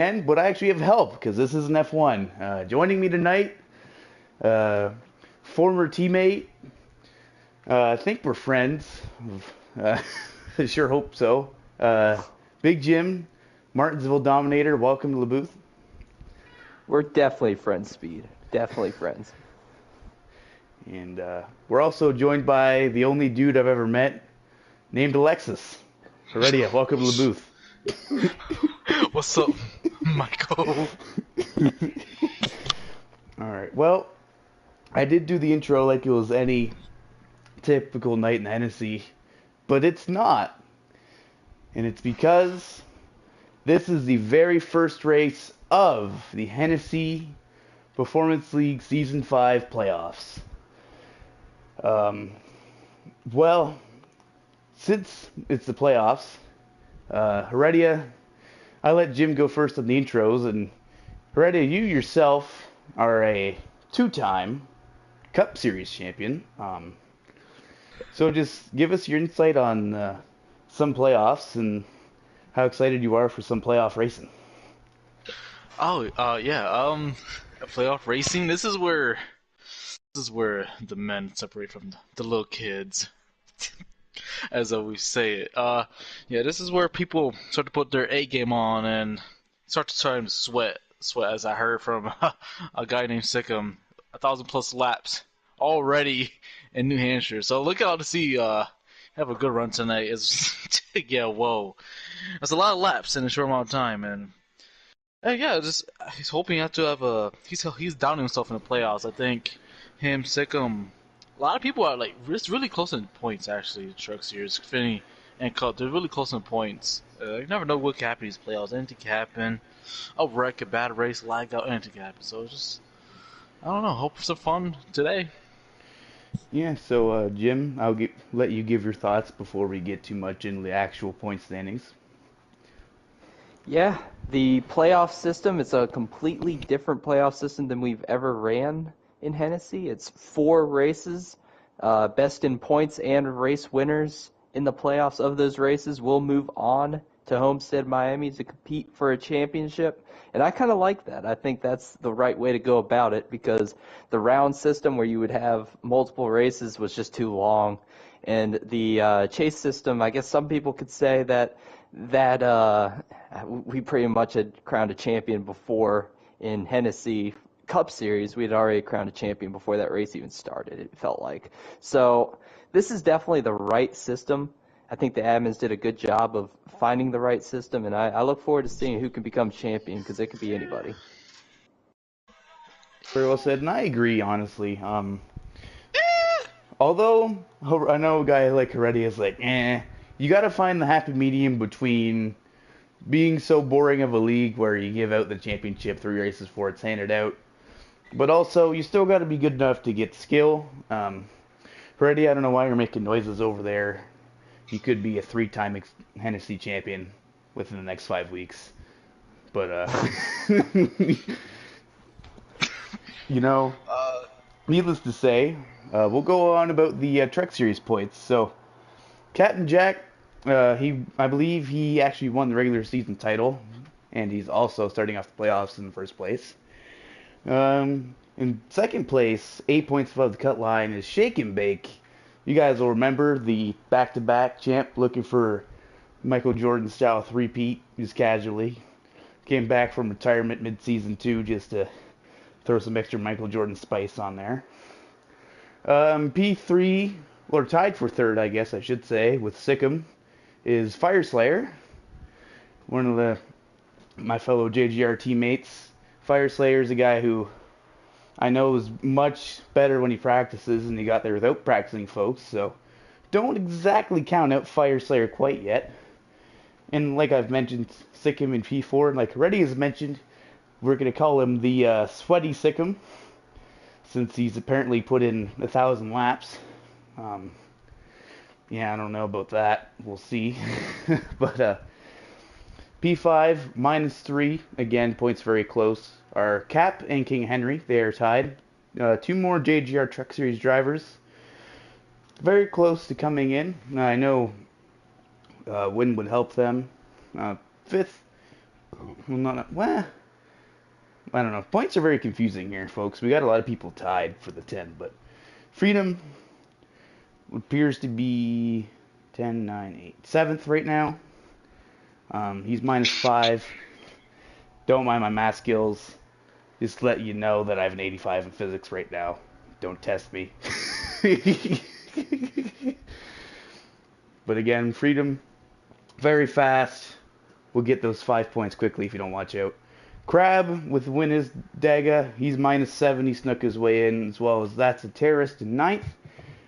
but I actually have help because this is an F1. Joining me tonight, uh, former teammate. I think we're friends. Uh, I sure hope so. Big Jim, Martinsville Dominator. Welcome to the booth. We're definitely friends, Speed. Definitely friends. And we're also joined by the only dude I've ever met named Alexis. Heredia, welcome to the booth. What's up, Michael? All right. Well, I did do the intro like it was any typical night in Hennessy, but it's not. And it's because this is the very first race of the Hennessy Performance League Season 5 playoffs. Um, well, since it's the playoffs, Heredia, I let Jim go first on the intros, and Heredia, you yourself are a two-time Cup Series champion. So just give us your insight on some playoffs and how excited you are for some playoff racing. Oh, yeah. Playoff racing. This is where the men separate from the little kids, as I always say it. Yeah. This is where people start to put their A game on and start to try to sweat. As I heard from a guy named Sikkim, 1,000+ laps already in New Hampshire. So look out to see have a good run tonight. Is yeah, whoa. That's a lot of laps in a short amount of time, and yeah, just he's hoping not to have a. He's downing himself in the playoffs. I think him, Sikkim, a lot of people are like it's really close in points actually. Truck Series, Xfinity, and Cup, they're really close in points. You never know what could happen in these playoffs. Anything can happen. A wreck, a bad race, lag out, anything can happen. So it's just I don't know. Hope for some fun today. Yeah, so Jim, let you give your thoughts before we get too much into the actual point standings. Yeah, the playoff system is a completely different playoff system than we've ever ran in Hennessy. It's 4 races, best in points and race winners in the playoffs of those races will move on to Homestead, Miami to compete for a championship. And I kind of like that. I think that's the right way to go about it because the round system where you would have multiple races was just too long. And the chase system, I guess some people could say that we pretty much had crowned a champion before in Hennessy Cup Series. We had already crowned a champion before that race even started, it felt like. So this is definitely the right system. I think the admins did a good job of finding the right system, and I look forward to seeing who can become champion because it could be anybody. Very well said, and I agree, honestly. Although I know a guy like Heredia is like, you got to find the happy medium between being so boring of a league where you give out the championship 3 races before it's handed out, but also you still got to be good enough to get skill. Heredia, I don't know why you're making noises over there. You could be a 3-time Hennessy champion within the next 5 weeks, but you know, Uh, needless to say, we'll go on about the Truck Series points. So, Captain Jack, I believe he actually won the regular season title, and he's also starting off the playoffs in the first place. In second place, 8 points above the cut line, is Shake and Bake. You guys will remember the back-to-back champ looking for Michael Jordan style three-peat just casually. Came back from retirement mid-season too just to throw some extra Michael Jordan spice on there. P3, or tied for third, I guess I should say, with Sikkim, is Fire Slayer, one of my fellow JGR teammates. Fire Slayer is a guy who I know is much better when he practices, and he got there without practicing, folks. So don't exactly count out Fire Slayer quite yet. And like I've mentioned, Sikkim in P4, and like Reddy has mentioned, we're gonna call him the Sweaty Sikkim, since he's apparently put in 1,000 laps. Um, yeah, I don't know about that. We'll see. But P5 -3, again, points very close, are Cap and King Henry. They are tied. 2 more JGR Truck Series drivers. Very close to coming in. I know win would help them. Fifth well, not well. I don't know. Points are very confusing here, folks. We got a lot of people tied for the 10, but Freedom appears to be 10, 9, 8, 7th right now. He's -5. Don't mind my math skills. Just let you know that I have an 85 in physics right now. Don't test me. But again, Freedom, very fast. We'll get those 5 points quickly if you don't watch out. Crab with win his Daga. He's -7. He snuck his way in, as well as that's a terrorist in 9th.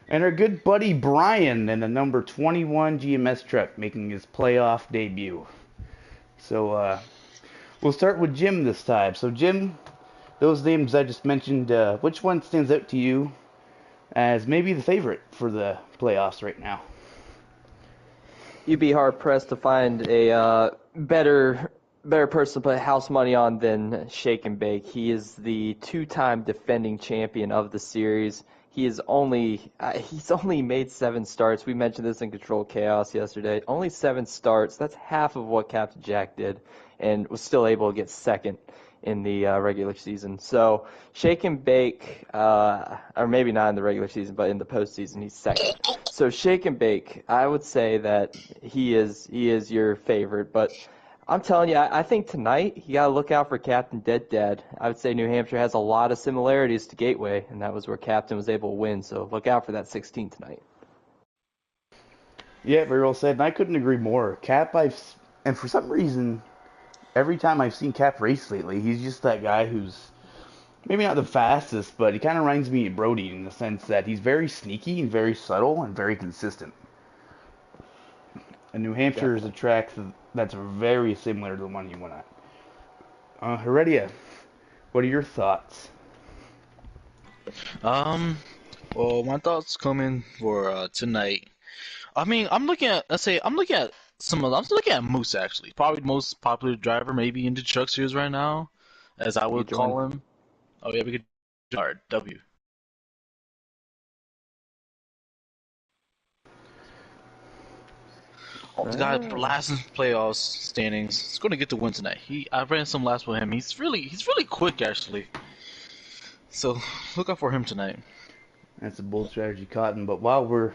And our good buddy Brian in the number 21 GMS truck making his playoff debut. So we'll start with Jim this time. So Jim, those names I just mentioned, which one stands out to you as maybe the favorite for the playoffs right now? You'd be hard pressed to find a better person to put house money on than Shake and Bake. He is the 2-time defending champion of the series. He's only made 7 starts. We mentioned this in Control Chaos yesterday. Only 7 starts. That's half of what Captain Jack did, and was still able to get second in the regular season. So Shake and Bake, or maybe not in the regular season, but in the postseason, he's second. So Shake and Bake, I would say that he is your favorite, but I'm telling you, I think tonight you got to look out for Captain Dead Dad. I would say New Hampshire has a lot of similarities to Gateway, and that was where Captain was able to win. So look out for that 16 tonight. Yeah, very well said. And I couldn't agree more. Cap, and for some reason, every time I've seen Cap race lately, he's just that guy who's maybe not the fastest, but he kind of reminds me of Brody in the sense that he's very sneaky and very subtle and very consistent. And New Hampshire is a track that's very similar to the one he went at. Heredia, what are your thoughts? Well, my thoughts coming for tonight. I mean, I'm looking at Moose actually, probably the most popular driver maybe in the truck series right now, as I would call him. Oh yeah, we could start W. Oh, the guy last in playoffs standings. He's going to get the win tonight. I ran some laps with him. He's really quick actually. So look out for him tonight. That's a bold strategy, Cotton. But while we're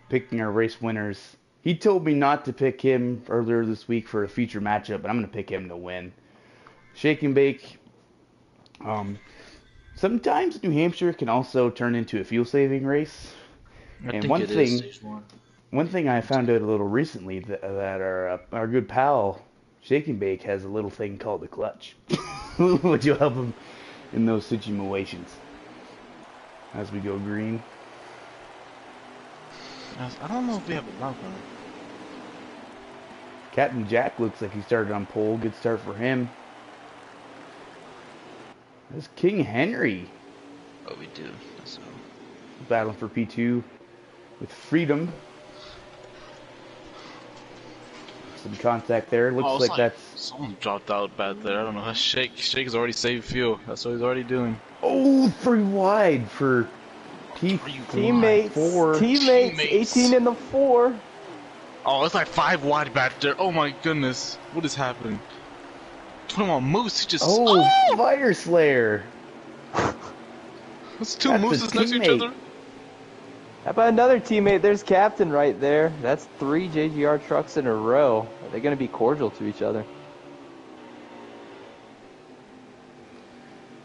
picking our race winners, he told me not to pick him earlier this week for a feature matchup, but I'm going to pick him to win. Shake and Bake. Sometimes New Hampshire can also turn into a fuel-saving race. And one thing I found out a little recently that our good pal Shake and Bake has a little thing called the clutch, which will help him in those situations. As we go green. I don't know if we have a lap on it. Captain Jack looks like he started on pole. Good start for him. There's King Henry. Oh, we do. So. Battling for P2 with Freedom. Some contact there. Looks like that's... Someone dropped out bad there. I don't know. That's Shake. Shake has already saved fuel. That's what he's already doing. Oh, 3 wide for Teammates. 18 in the 4. Oh, it's like 5 wide back there. Oh my goodness. What is happening? 21 Moose. He just... Oh, Fire Slayer. That's 2 Mooses next to each other. How about another teammate? There's Captain right there. That's 3 JGR trucks in a row. Are they going to be cordial to each other?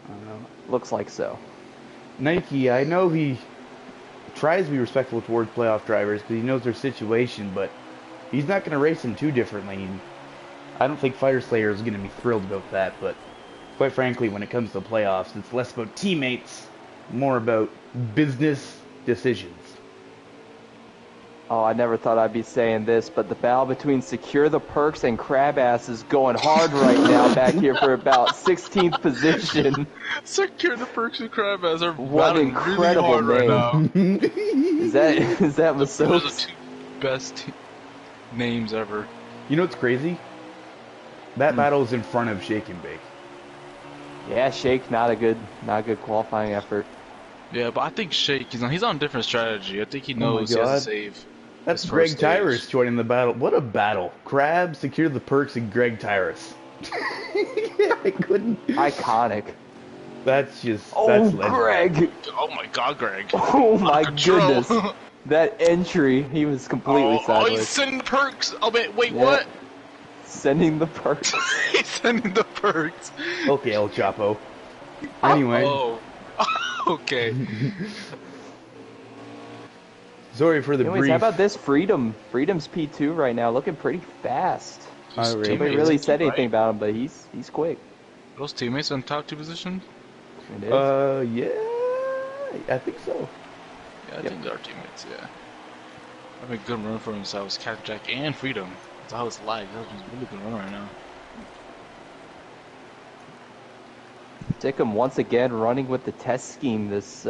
I don't know. Looks like so. Nike, I know he tries to be respectful towards playoff drivers because he knows their situation, but he's not going to race them too differently. I don't think Fire Slayer is going to be thrilled about that, but quite frankly, when it comes to playoffs, it's less about teammates, more about business decisions. Oh, I never thought I'd be saying this, but the battle between Secure the Perks and Crab Ass is going hard right now back here for about 16th position. Secure the Perks and Crab Ass are what an incredible really hard name. Right now. Is that Those Masopes? are the 2 best names ever. You know what's crazy? That battle is in front of Shake and Bake. Yeah, Shake, not a good qualifying effort. Yeah, but I think Shake, he's on a different strategy. I think he knows he has to save. That's Greg Tyrus joining the battle. What a battle. Crab, Secure the Perks, and Greg Tyrus. I couldn't. Iconic. That's just. Oh, That's legendary. Greg! Oh my God, Greg. Oh my Control. goodness. That entry, he was completely Oh, sideways. he's sending the perks. Oh, wait, Yeah. what? Sending the perks. He's sending the perks. Okay, El Chapo. Anyway. Oh. Okay. Sorry for the Anyways, brief. how about this Freedom? Freedom's P2 right now, looking pretty fast. All right. Nobody really said anything about him, but he's quick. Those teammates in top 2 position? It is. Yeah, I think so. Yeah, I think they're teammates, yeah. Having a good run for themselves, Cat Jack and Freedom. That's how it's like. That's a really good run right now. Dickham once again running with the test scheme this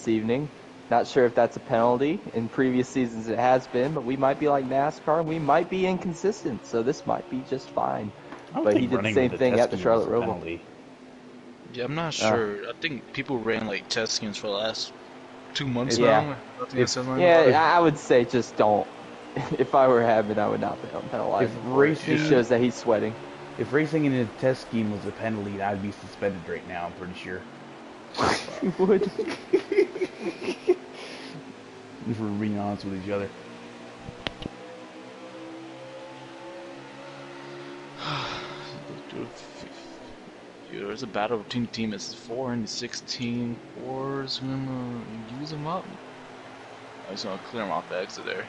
evening. Not sure if that's a penalty. In previous seasons it has been, but we might be like NASCAR and we might be inconsistent, so this might be just fine. But he did the same thing at the Charlotte Roval. Yeah, I'm not sure. I think people ran like test schemes for the last 2 months Yeah. now. Yeah, I would say just don't. If I were having, I would not penalize him. racing- It shows that he's sweating. If racing in a test scheme was a penalty, I'd be suspended right now. I'm pretty sure. You would. If we're being honest with each other. Dude, there's a battle between teammates. 4 and 16. 4's gonna use them up. I was gonna clear them off the exit there.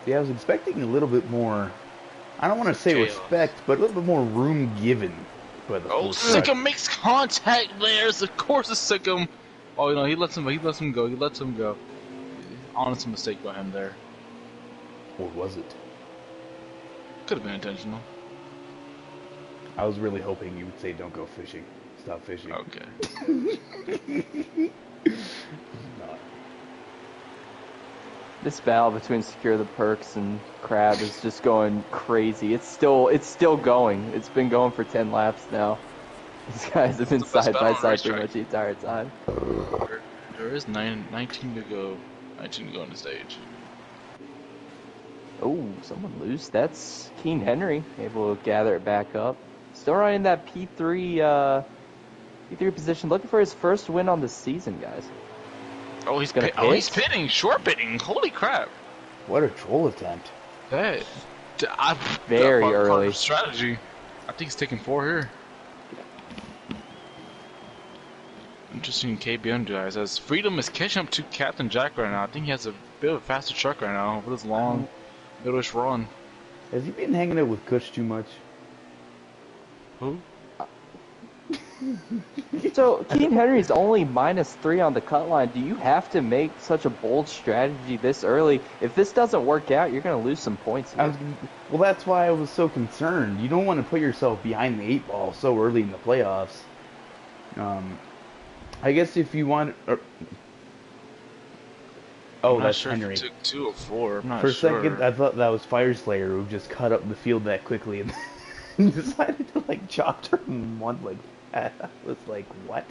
Yeah, I was expecting a little bit more. I don't want to say Chaos. respect, but a little bit more room given. By the Oh, full track. Sikkim makes contact there. Of course, it's Sikkim. Oh, you know, he lets him go. Honest mistake by him there. Or was it? Could have been intentional. I was really hoping you would say, "Don't go fishing. Stop fishing." Okay. Not. This battle between Secure the Perks and Crab is just going crazy. It's still going. It's been going for 10 laps now. These guys have been It's the best side battle by on side racetrack. pretty much the entire time. There is 19 to go. 19 to go on the stage. Oh, someone loose. That's Keen Henry able to gather it back up. Still running that P3 position, looking for his first win on the season, guys. Oh, he's Gonna he's pit? pitting, short pitting. Holy crap! What a troll attempt. That Very part of early. strategy. I think he's taking 4 here. Interesting KBM guys. As Freedom is catching up to Captain Jack right now. I think he has a bit of a faster truck right now with his long, middle-ish run. Has he been hanging out with Kush too much? Who? So Keen Henry's only -3 on the cut line. Do you have to make such a bold strategy this early? If this doesn't work out, you're going to lose some points here. Well, that's why I was so concerned. You don't want to put yourself behind the 8 ball so early in the playoffs. I guess if you want... Oh, I'm not that's sure Henry. if he took 2 or 4. I'm not For a sure. second, I thought that was Fireslayer who just cut up the field that quickly and decided to, like, chop turn 1 like that. I was like, what?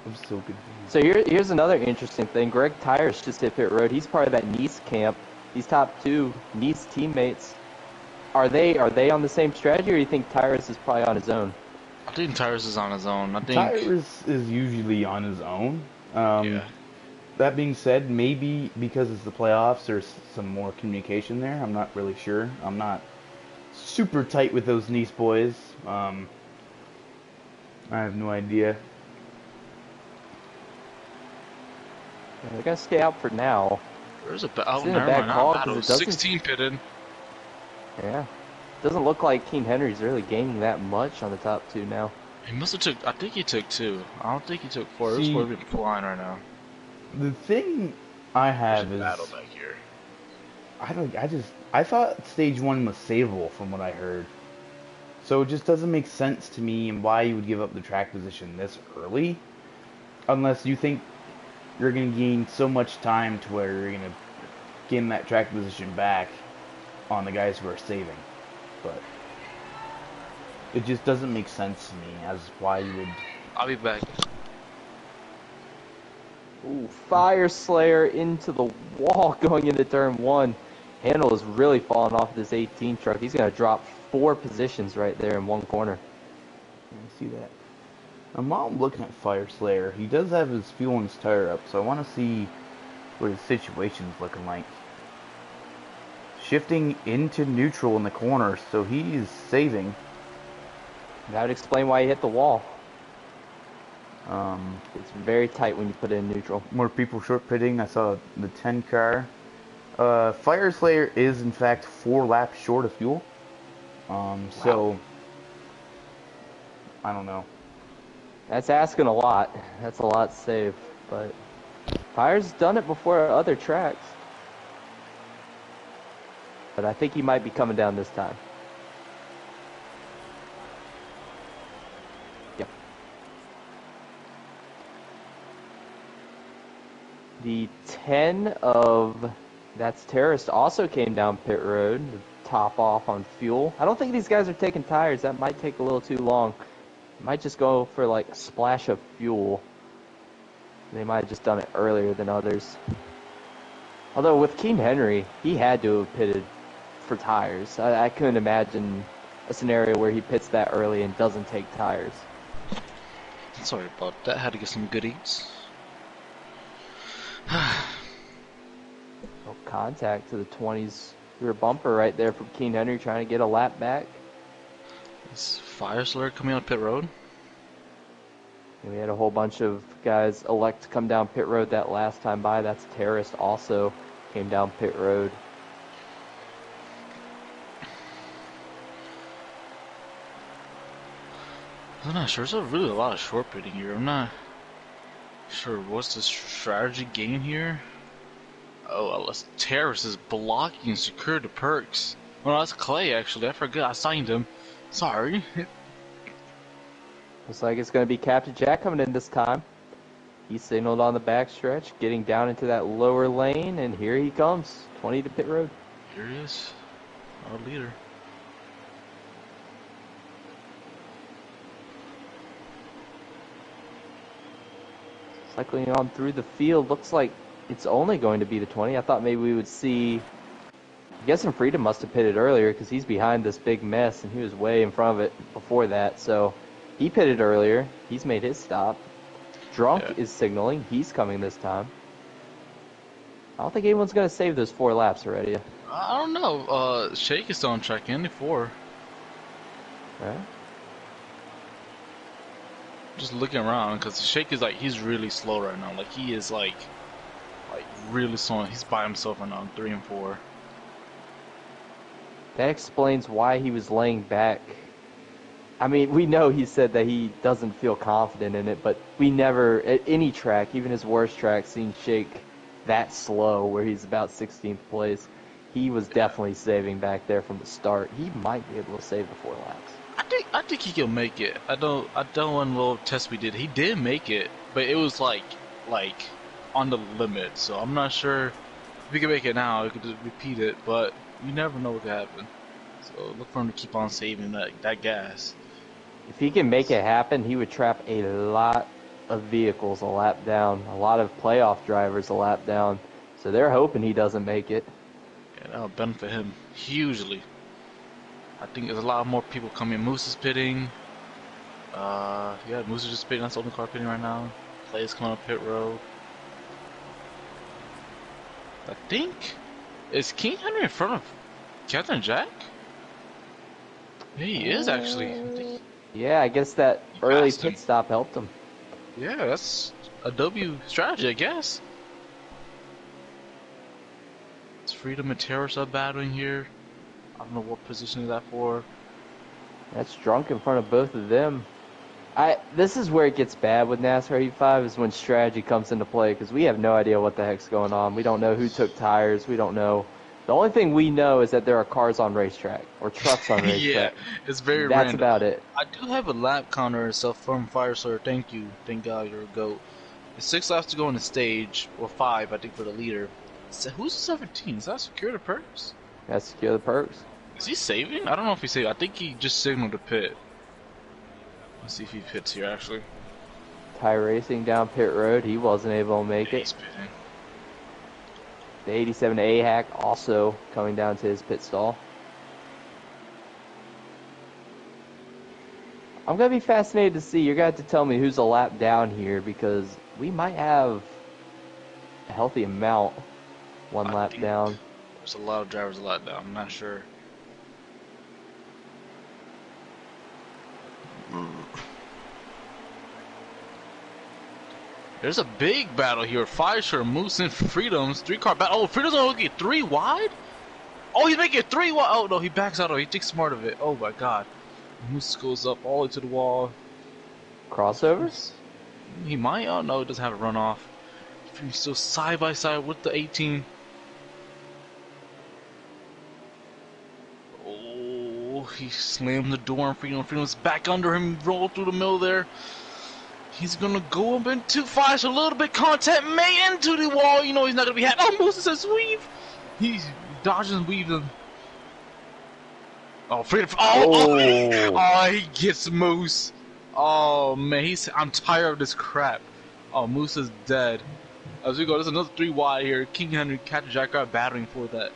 I'm so confused. So here's another interesting thing. Greg Tires just hit pit road. He's part of that Nice camp. These top 2 Nice teammates. Are they on the same strategy, or do you think Tires is probably on his own? I think Tyrus is on his own. I think. Tyrus is usually on his own. Yeah. That being said, maybe because it's the playoffs, there's some more communication there. I'm not really sure. I'm not super tight with those Nice boys. I have no idea. Yeah, they're gonna stay out for now. There's a It's in a bad call 'cause it doesn't- 16 pitted. Yeah. Doesn't look like Keen Henry's really gaining that much on the top 2 now. He must have took. I think he took 2. I don't think he took 4. There's See- 4 people flying right now. The thing I There's have a is battle back here. I thought stage 1 was savable from what I heard. So it just doesn't make sense to me and why you would give up the track position this early. Unless you think you're going to gain so much time to where you're going to gain that track position back on the guys who are saving. But it just doesn't make sense to me as why you would... I'll be back. Ooh, Fire Slayer into the wall going into turn 1. Handle is really falling off this 18 truck. He's going to drop 4 positions right there in one corner. I see that. Now, while I'm looking at Fire Slayer, he does have his fuel and his tire up, so I want to see what his situation's looking like. Shifting into neutral in the corner, so he's saving. That would explain why he hit the wall. Um, It's very tight when you put it in neutral. More people short pitting. I saw the 10 car. Fire Slayer is in fact 4 laps short of fuel. So I don't know. That's asking a lot. That's a lot saved, but Fire's done it before at other tracks. But I think he might be coming down this time. Yep. The 10 of That's Terrorist also came down pit road to top off on fuel. I don't think these guys are taking tires. That might take a little too long. Might just go for like a splash of fuel. They might have just done it earlier than others. Although with King Henry, he had to have pitted for tires. I couldn't imagine a scenario where he pits that early and doesn't take tires. Sorry about that. Had to get some goodies. No contact to the 20s rear bumper right there from King Henry trying to get a lap back. Is Fire Slayer coming on pit road? And we had a whole bunch of guys elect to come down pit road that last time by. That's Terrorist also came down pit road. I'm not sure. There's really a lot of short pitting here. I'm not sure what's the strategy game here. Oh, unless Terrorist is blocking Secure the Perks. Well, that's Clay actually. I forgot I signed him. Sorry. Looks like it's going to be Captain Jack coming in this time. He signaled on the backstretch, getting down into that lower lane, and here he comes. 20 to pit road. Here he is, our leader. Cycling on through the field, looks like it's only going to be the 20. I thought maybe we would see... I guess Freedom must have pitted earlier because he's behind this big mess, and he was way in front of it before that, so... He pitted earlier. He's made his stop. Drunk is signaling. He's coming this time. I don't think anyone's going to save those 4 laps already. I don't know. Shake is still on track, only 4. Right. Just looking around, because Shake is like, he's really slow right now. Like, he is like really slow. He's by himself right now, 3 and 4. That explains why he was laying back. I mean, we know he said that he doesn't feel confident in it, but we never, at any track, even his worst track, seen Shake that slow where he's about 16th place. He was definitely saving back there from the start. He might be able to save the 4 laps. I think he can make it. I don't want a little test we did. He did make it, but it was like on the limit. So I'm not sure if we can make it now. We could just repeat it, but you never know what could happen. So look for him to keep on saving that gas. If he can make it happen, he would trap a lot of vehicles a lap down, a lot of playoff drivers a lap down. So they're hoping he doesn't make it. Yeah, that'll benefit him hugely. I think there's a lot more people coming. Moose is pitting. Yeah, Moose is just pitting. That's the only car pitting right now. Clay is coming up pit road. I think, is King Henry in front of Captain Jack? Yeah, he is actually. I think Yeah, I guess that he early passed him. pit stop helped him. Yeah, that's a W strategy, I guess. It's Freedom and Terrorist are battling here. I don't know what position is that for. That's Drunk in front of both of them. This is where it gets bad with NASCAR Heat 5 is when strategy comes into play because we have no idea what the heck's going on. We don't know who took tires. We don't know. The only thing we know is that there are cars on racetrack or trucks on racetrack. Yeah, it's very That's random. about it. I do have a lap counter and stuff from Fire Slayer. Thank you. Thank God you're a GOAT. There's 6 laps to go in the stage, or 5, I think, for the leader. So who's 17? Is that Secure the Perks? That's Secure the Perks. Is he saving? I don't know if he's saving. I think he just signaled to pit. Let's see if he pits here, actually. Ty Racing down pit road. He wasn't able to make Yeah, it. he's pitting. The 87 AHAC also coming down to his pit stall. I'm going to be fascinated to see. You're going to have to tell me who's a lap down here because we might have a healthy amount one I lap think down. There's a lot of drivers a lot down. I'm not sure. There's a big battle here. Fireshirt, Moose, and Freedom's 3-car battle. Oh, Freedom's only looking 3 wide? Oh, he's making it 3 wide. Oh, no, he backs out. Oh, he thinks smart of it. Oh, my God. Moose goes up all the way to the wall. Crossovers? He might. Oh, no, he doesn't have a runoff. He's still side by side with the 18. Oh, he slammed the door on Freedom. Freedom's back under him. Rolled through the middle there. He's gonna go up into fire, so a little bit contact made into the wall. You know he's not gonna be happy. Oh, Moose says weave. He's dodging and weaving. Oh, Freedom. Oh, he gets Moose. Oh man, I'm tired of this crap. Oh, Moose is dead. As we go, there's another 3 wide here. King Henry, Captain Jack are battling for that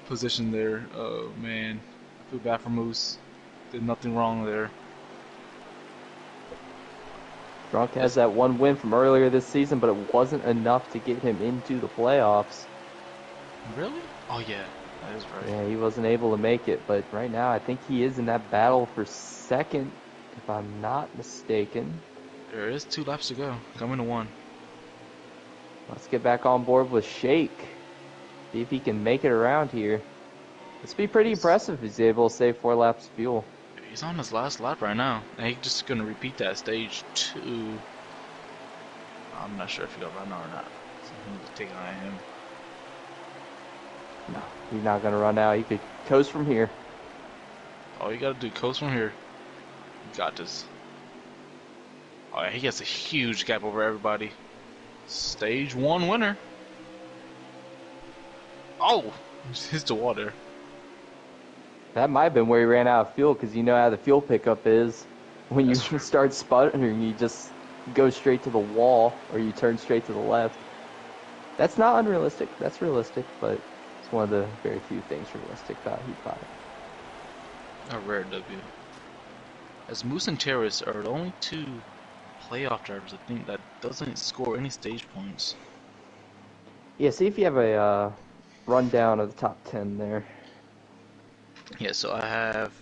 position there. Oh man, I feel bad for Moose. Did nothing wrong there. Drunk has that one win from earlier this season, but it wasn't enough to get him into the playoffs. Really? Oh yeah, that is right. Yeah, he wasn't able to make it, but right now I think he is in that battle for second, if I'm not mistaken. There is 2 laps to go. Coming to 1. Let's get back on board with Shake. See if he can make it around here. This would be pretty impressive if he's able to save 4 laps of fuel. He's on his last lap right now. And he's just gonna repeat that stage 2. I'm not sure if he'll run out or not. So I'm just taking an eye on him. No, he's not going to run out. He could coast from here. All you gotta do, coast from here. You got this. Oh yeah, he gets a huge gap over everybody. Stage 1 winner. Oh, hits the water. That might have been where he ran out of fuel, because you know how the fuel pickup is. When you start sputtering, you just go straight to the wall, or you turn straight to the left. That's not unrealistic. That's realistic, but it's one of the very few things realistic about Heat 5. A rare W. As Moose and Terrace are the only 2 playoff drivers, I think, that doesn't score any stage points. Yeah, see if you have a rundown of the top 10 there. Yeah, so I have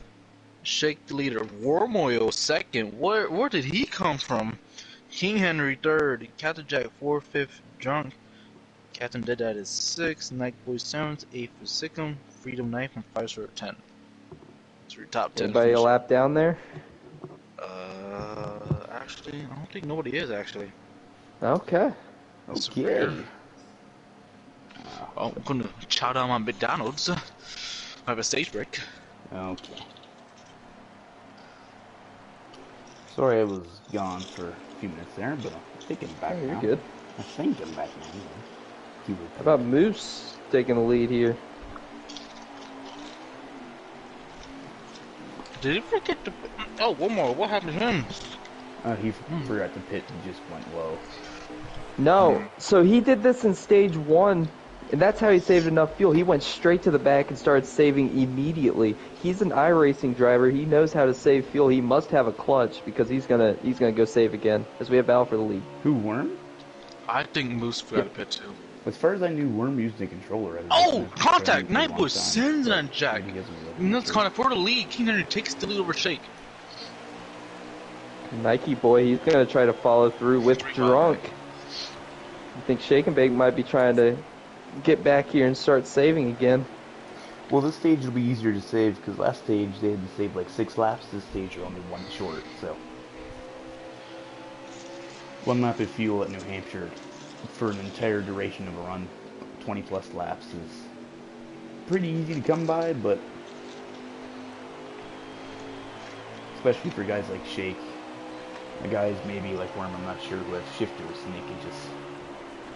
Shake the leader, Wormoil second. Where did he come from? King Henry third, Captain Jack 4th, 5th, Drunk. Captain Deadeye is 6th, Nightboy 7th, 8th is Sikkim, Freedom 9th, and Firestar 10th. That's your top 10. Anybody a lap down there? Actually, I don't think nobody is actually. Okay. That's Okay. rare. Oh, I'm gonna chow down my McDonald's. I have a stage break. Okay. Sorry I was gone for a few minutes there, but I think I'm back Oh, you're now. good. I think I'm back now. Anyway. How about Moose taking the lead here? Did he forget to... Oh, one more. What happened to him? He forgot to pit and just went low. No, so he did this in stage 1, and that's how he saved enough fuel. He went straight to the back and started saving immediately. He's an iRacing driver. He knows how to save fuel. He must have a clutch because he's gonna go save again as we have battle for the lead. Who, Worm? I think Moose forgot to pit too. As far as I knew, Worm used the controller. Oh, contact! Nightboy sends it on Jack. That's contact for the lead. King Henry takes the lead over Shake. Nike boy, he's gonna try to follow through with Drunk. I think Shake and Bake might be trying to get back here and start saving again. Well, this stage will be easier to save because last stage they had to save like 6 laps. This stage are only 1 short, so 1 lap of fuel at New Hampshire for an entire duration of a run, 20 plus laps, is pretty easy to come by, but especially for guys like Shake, the guys maybe like Worm, I'm not sure, who have shifters and they can just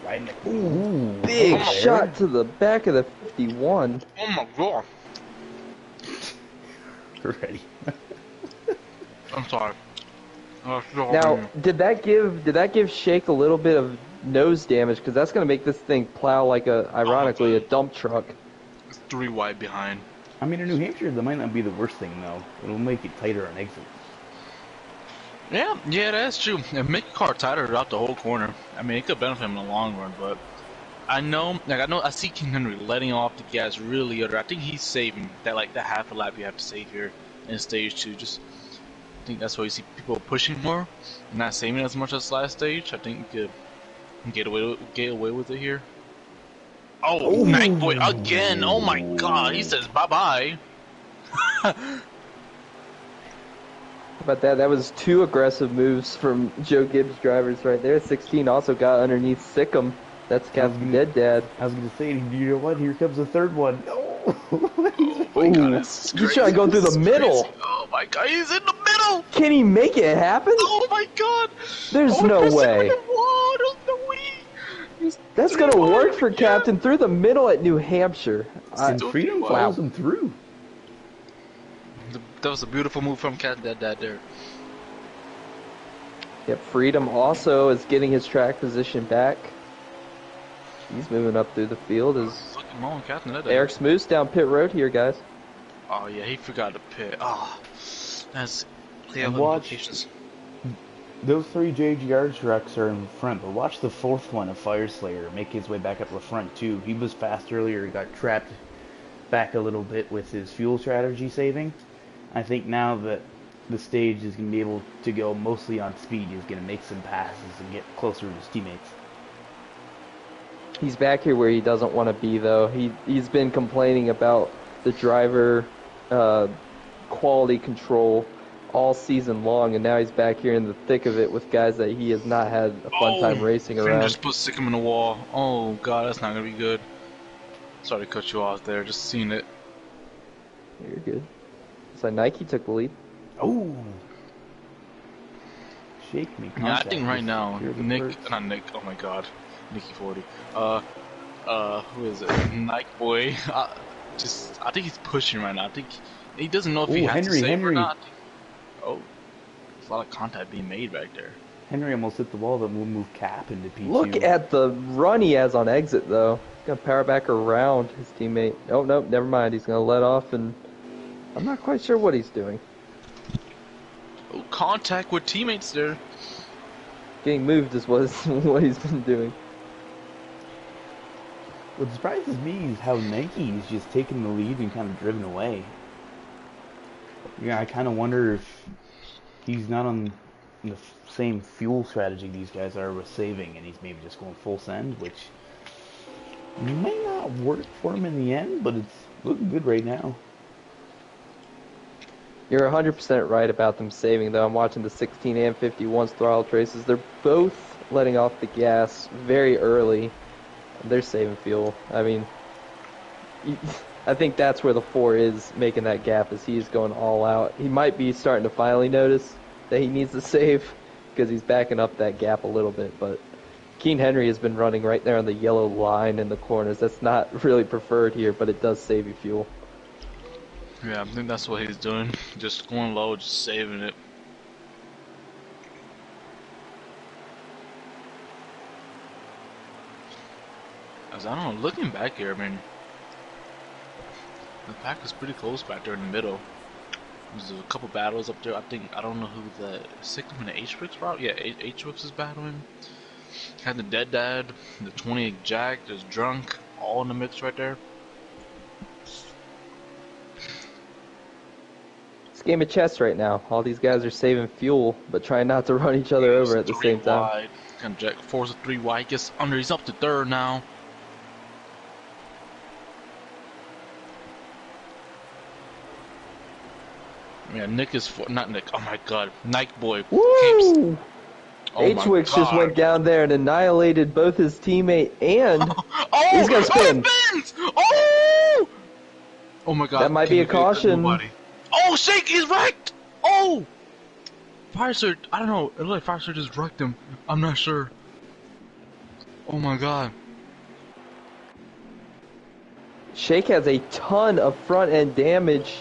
ride in the... Ooh, Big shot to the back of the 51. Oh my god. Ready. I'm sorry. Now, did that give Shake a little bit of nose damage? Because that's going to make this thing plow like ironically, a dump truck. It's 3 wide behind. I mean, in New Hampshire, that might not be the worst thing, though. It'll make it tighter on exits. Yeah, that's true. And make a car tighter throughout the whole corner. I mean, it could benefit him in the long run, but I see King Henry letting off the gas really early. I think he's saving that that half a lap you have to save here in stage 2. Just I think that's why you see people pushing more, not saving as much as last stage. I think you could get away with it here. Oh, Night Boy again! Oh my God, he says bye bye. About that, that was 2 aggressive moves from Joe Gibbs' drivers right there. 16 also got underneath Sikkim. That's Captain Dead Dad. I was going to say, you know what? Here comes the third one. Oh, my God, this is crazy. He's trying to go through the middle. Oh my God, he's in the middle. Can he make it happen? Oh my God. There's no way. There's no way. That's going to work for Captain through the middle at New Hampshire. And Freedom follows him through. That was a beautiful move from Captain Dead there. Yep, Freedom also is getting his track position back. He's moving up through the field as Eric Smoose down pit road here, guys. Oh yeah, he forgot to pit. Oh, that's and watch. Those 3 JGR trucks are in front, but watch the 4th one of Fire Slayer make his way back up the front too. He was fast earlier, he got trapped back a little bit with his fuel strategy saving. I think now that the stage is going to be able to go mostly on speed, he's going to make some passes and get closer to his teammates. He's back here where he doesn't want to be, though. He's been complaining about the driver quality control all season long, and now he's back here in the thick of it with guys that he has not had a fun time racing around. Just put Sikkim in the wall. Oh God, that's not gonna be good. Sorry to cut you off there. Just seeing it. You're good. It's like Nike took the lead. Oh. Shake me. Yeah, I think right now, not Nick. Oh my God. Nicky 40. Who is it? Nike Boy. I think he's pushing right now. I think he doesn't know if he has to save or not. Oh, there's a lot of contact being made back there. Henry almost hit the wall that will move Cap into P2. Look at the run he has on exit, though. He's going to power back around his teammate. Oh, no, never mind. He's going to let off, and I'm not quite sure what he's doing. Oh, contact with teammates there. Getting moved is what he's been doing. What surprises me is how Nike's just taken the lead and kind of driven away. Yeah, I kind of wonder if he's not on the same fuel strategy these guys are with saving, and he's maybe just going full send, which may not work for him in the end, but it's looking good right now. You're 100% right about them saving, though. I'm watching the 16 and 51's throttle traces. They're both letting off the gas very early. They're saving fuel. I mean, I think that's where the 4 is making that gap, as he's going all out. He might be starting to finally notice that he needs to save because he's backing up that gap a little bit. But Keen Henry has been running right there on the yellow line in the corners. That's not really preferred here, but it does save you fuel. Yeah, I think that's what he's doing. Just going low, just saving it. As I don't know, looking back here, I mean, the pack is pretty close back there in the middle. There's a couple battles up there. I don't know who the Sikkim and the H-Wix route. Yeah, H-Wix is battling. Had the Dead Dad, the 20 Jack, there's Drunk, all in the mix right there. It's a game of chess right now. All these guys are saving fuel, but trying not to run each other over at the same time. Kind of Jack forces 3 wide, gets under. He's up to 3rd now. Yeah, Nick is not Nick. Oh my God, Nike Boy. Woo! H-Wix just went down there and annihilated both his teammate and he's gonna spin. Oh my God, that might be a caution. Oh, Shake is wrecked. Oh, Fire Surge. I don't know. It looked like Fire Surge just wrecked him. I'm not sure. Oh my God. Shake has a ton of front end damage.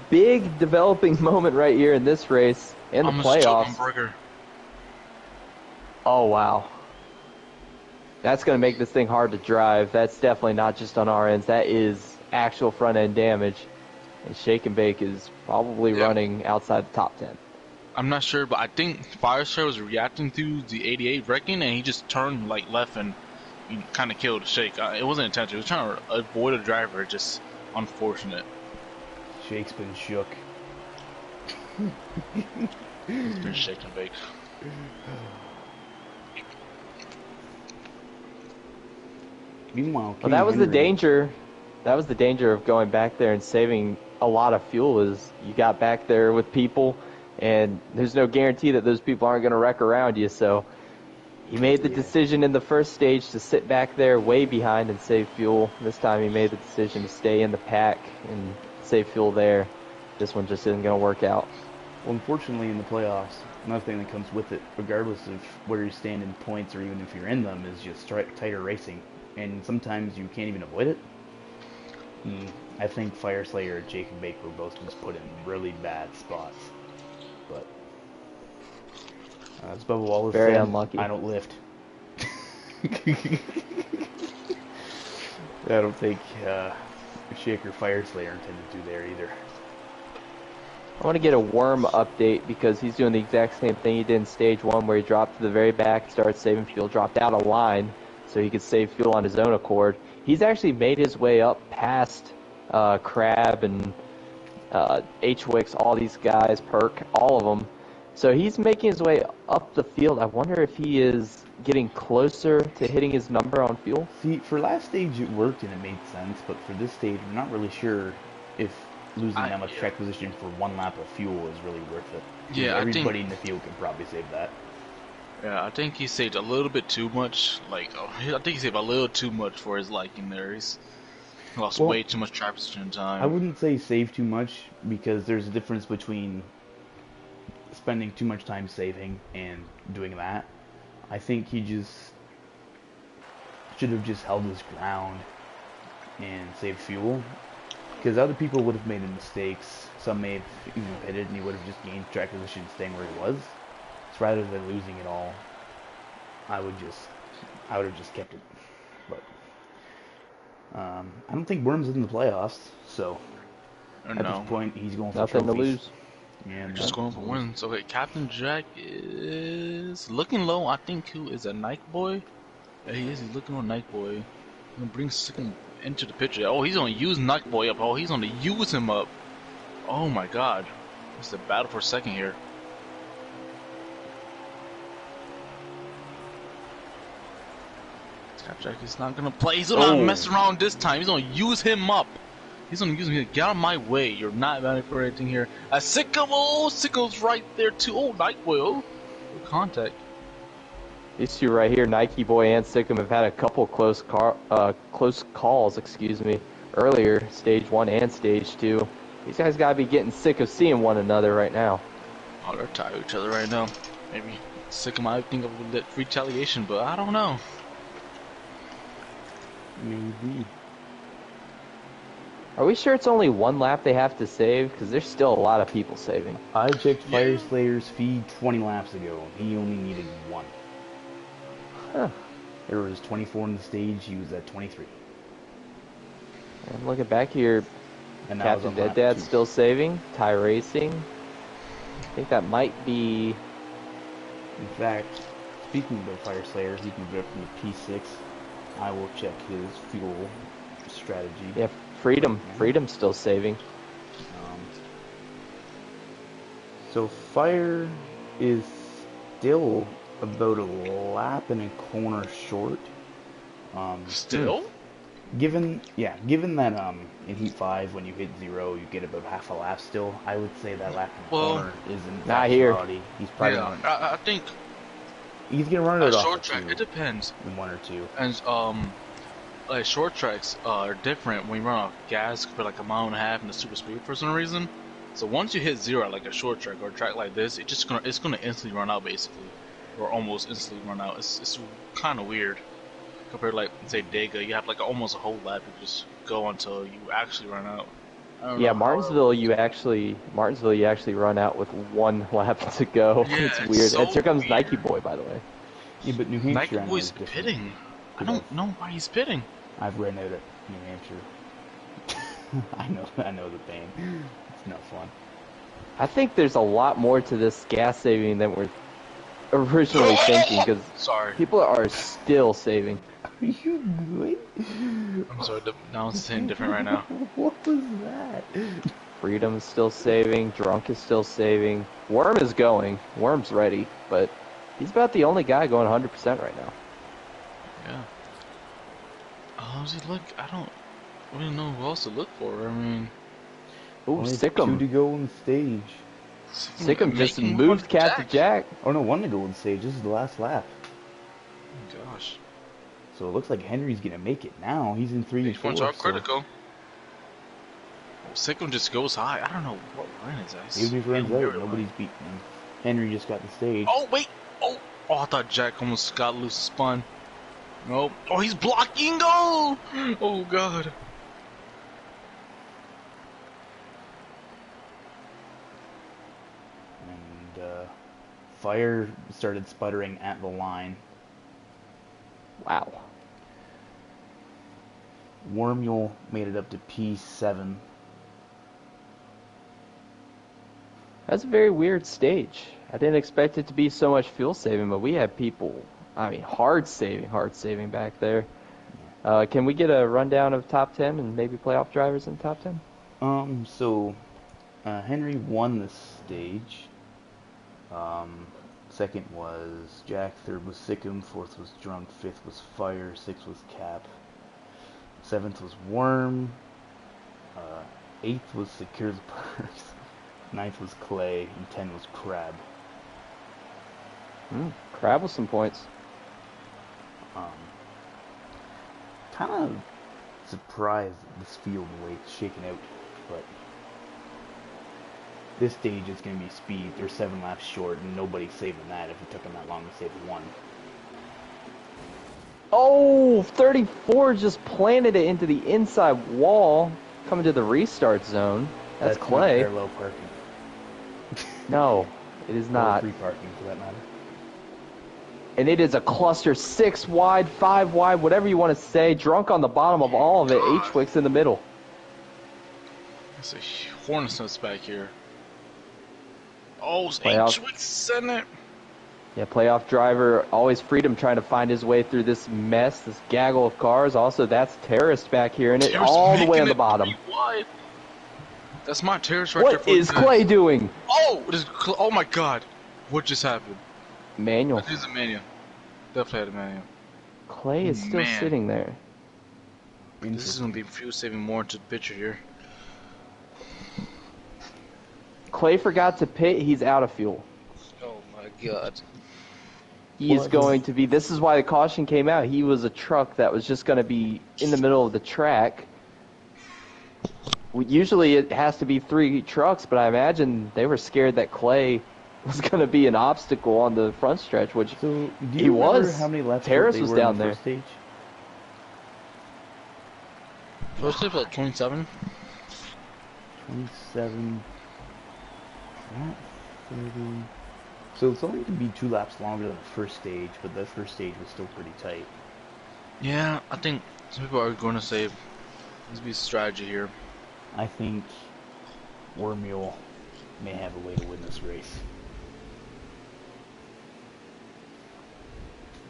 Big developing moment right here in this race and the playoffs. Oh wow, that's gonna make this thing hard to drive. That's definitely not just on our ends. That is actual front end damage. And Shake and Bake is probably running outside the top 10. I'm not sure, but I think Firefly was reacting to the 88 wrecking, and he just turned like left and kind of killed Shake. It wasn't intentional. He was trying to avoid a driver. Just unfortunate. Shake's been shook. He's been shaken big. Meanwhile, Well, that was the Henry, danger. That was the danger of going back there and saving a lot of fuel. Is you got back there with people, and there's no guarantee that those people aren't going to wreck around you. So he made the decision in the first stage to sit back there way behind and save fuel. This time he made the decision to stay in the pack and save fuel there. This one just isn't going to work out. Well, unfortunately, in the playoffs, another thing that comes with it, regardless of where you stand in points or even if you're in them, is just tighter racing. And sometimes you can't even avoid it. I think Fireslayer and Jacob Baker were both just put in really bad spots. But as Bubba Wallace Very said, unlucky. I don't lift. I don't think Shaker Fireslayer intended to do there either. I want to get a Worm update because he's doing the exact same thing he did in stage 1 where he dropped to the very back, started saving fuel, dropped out of line so he could save fuel on his own accord. He's actually made his way up past Crab and H-Wicks, all these guys, Perk, all of them. So he's making his way up the field. I wonder if he is getting closer to hitting his number on fuel. See, for last stage it worked and it made sense, but for this stage we're not really sure if losing that much track position for one lap of fuel is really worth it. Yeah, everybody in the field can probably save that. Yeah, I think he saved a little bit too much. I think he saved a little too much for his liking there. He's lost way too much track position time. I wouldn't say save too much because there's a difference between spending too much time saving and doing that. I think he just should have just held his ground and saved fuel. Because other people would have made mistakes. Some may have even pitted and he would have just gained track position staying where he was. So rather than losing it all, I would have just kept it. But I don't think Worm's in the playoffs, so at this point he's going for nothing trophies. to lose. Yeah, just going for wins. Okay, Captain Jack is looking low. I think who is a Nike boy? Yeah, he is. He's looking on Nike boy. Gonna bring second into the picture. Oh, he's gonna use Nike boy up. Oh, he's gonna use him up. Oh my God, it's a battle for second here. Jack is not gonna play. He's gonna not mess around this time. He's gonna use him up. He's gonna use me. Get out of my way. You're not batting for anything here. A Sicko. Oh, Sicko's right there too. Oh, Nike boy. Oh, contact. These two right here, Nike Boy and Sickum, have had a couple close calls, earlier, stage 1 and stage 2. These guys gotta be getting sick of seeing one another right now. Oh, they're tired of each other right now. Maybe Sickum might think of retaliation, but I don't know. Maybe. Are we sure it's only one lap they have to save? Because there's still a lot of people saving. I checked Fireslayer's feed 20 laps ago. He only needed one. Huh. There was 24 in the stage. He was at 23. And looking back here, And that Captain was on Dead lap Dad's 2. still saving. Ty Racing. I think that might be... In fact, speaking of Fireslayer, he can go from the P6. I will check his fuel strategy. Yeah, Freedom's still saving. So Fire is still about a lap and a corner short. Still? Given that in Heat 5 when you hit 0 you get about half a lap still, I would say that lap in the corner isn't not here. reality. He's probably I think he's gonna run it off short track. It depends. in 1 or 2. And like short tracks are different when you run off gas for like a mile and a half in the super speed for some reason. So once you hit 0 like a short track or a track like this, it's gonna instantly run out basically, or almost instantly run out. It's kind of weird compared to like say Dega. You have like almost a whole lap to just go until you actually run out. Yeah, Martinsville you actually run out with 1 lap to go. Yeah, it's weird. so and here comes weird. Nike Boy, by the way. Yeah, but New Hampshire. Nike I know Boy's is different. pitting. I don't know why he's pitting. I've ran out at New Hampshire. I know the pain. It's no fun. I think there's a lot more to this gas saving than we're originally thinking, because Sorry. people are still saving. Are you good? I'm sorry, now it's saying different right now. What was that? Freedom is still saving. Drunk is still saving. Worm is going. Worm's ready, but he's about the only guy going 100% right now. Yeah. How does he look? I don't really know who else to look for. I mean... Ooh, Only 2 Sikkim. to go on stage. Sikkim just making moved one Cat to Jack. Oh no, 1 to go on stage. This is the last lap. Oh, gosh. So it looks like Henry's gonna make it now. He's in 3 and These 4. ones are So critical. Sikkim just goes high. I don't know what line is that. even if he runs out, nobody's beating him. Henry just got the stage. Oh, wait! Oh, I thought Jack almost got loose spun. Nope. Oh, he's blocking! Oh! Oh, God. And Fire started sputtering at the line. Wow. Wormule made it up to P7. That's a very weird stage. I didn't expect it to be so much fuel saving, but we had people, I mean, hard saving back there. Can we get a rundown of top 10 and maybe playoff drivers in top 10? So Henry won this stage. Second was Jack, third was Sikkim, fourth was Drunk, fifth was Fire, sixth was Cap, seventh was Worm, eighth was Secure the Purse, ninth was Clay, and 10 was Crab. Crab with some points. Kind of surprised at this field the way it's shaken out, but this stage is going to be speed. They're 7 laps short, and nobody's saving that if it took them that long to save 1. Oh, 34 just planted it into the inside wall, coming to the restart zone. That's Clay. Not parallel parking. No, it is Or not. free parking, for that matter. And it is a cluster 6 wide, 5 wide, whatever you want to say. Drunk on the bottom of all of it. H-Wicks in the middle. There's a hornet's nest back here. Oh, Playoff. H-Wicks in it. Yeah, playoff driver, always freedom trying to find his way through this mess, this gaggle of cars. Also, that's Terrorist back here, and it Terrorist all the way on making the it bottom. 3 wide. That's my Terrorist right there. What is Clay doing? Oh, oh my God. What just happened? Manual. This is a manual. Definitely had a manual. Clay is still Man. sitting there. This is going to be fuel saving more into the picture here. Clay forgot to pit. He's out of fuel. Oh my God. He is going to be, this is why the caution came out. He was a truck that was just going to be in the middle of the track. Usually it has to be 3 trucks, but I imagine they were scared that Clay was going to be an obstacle on the front stretch, which So, do he you remember was. how many laps Terrace they was were in down the there. first stage? First tip at 27. 27. Not 30. So it's only going to be 2 laps longer than the first stage, but the first stage was still pretty tight. Yeah, I think some people are going to say there's be a strategy here. I think Wormule may have a way to win this race.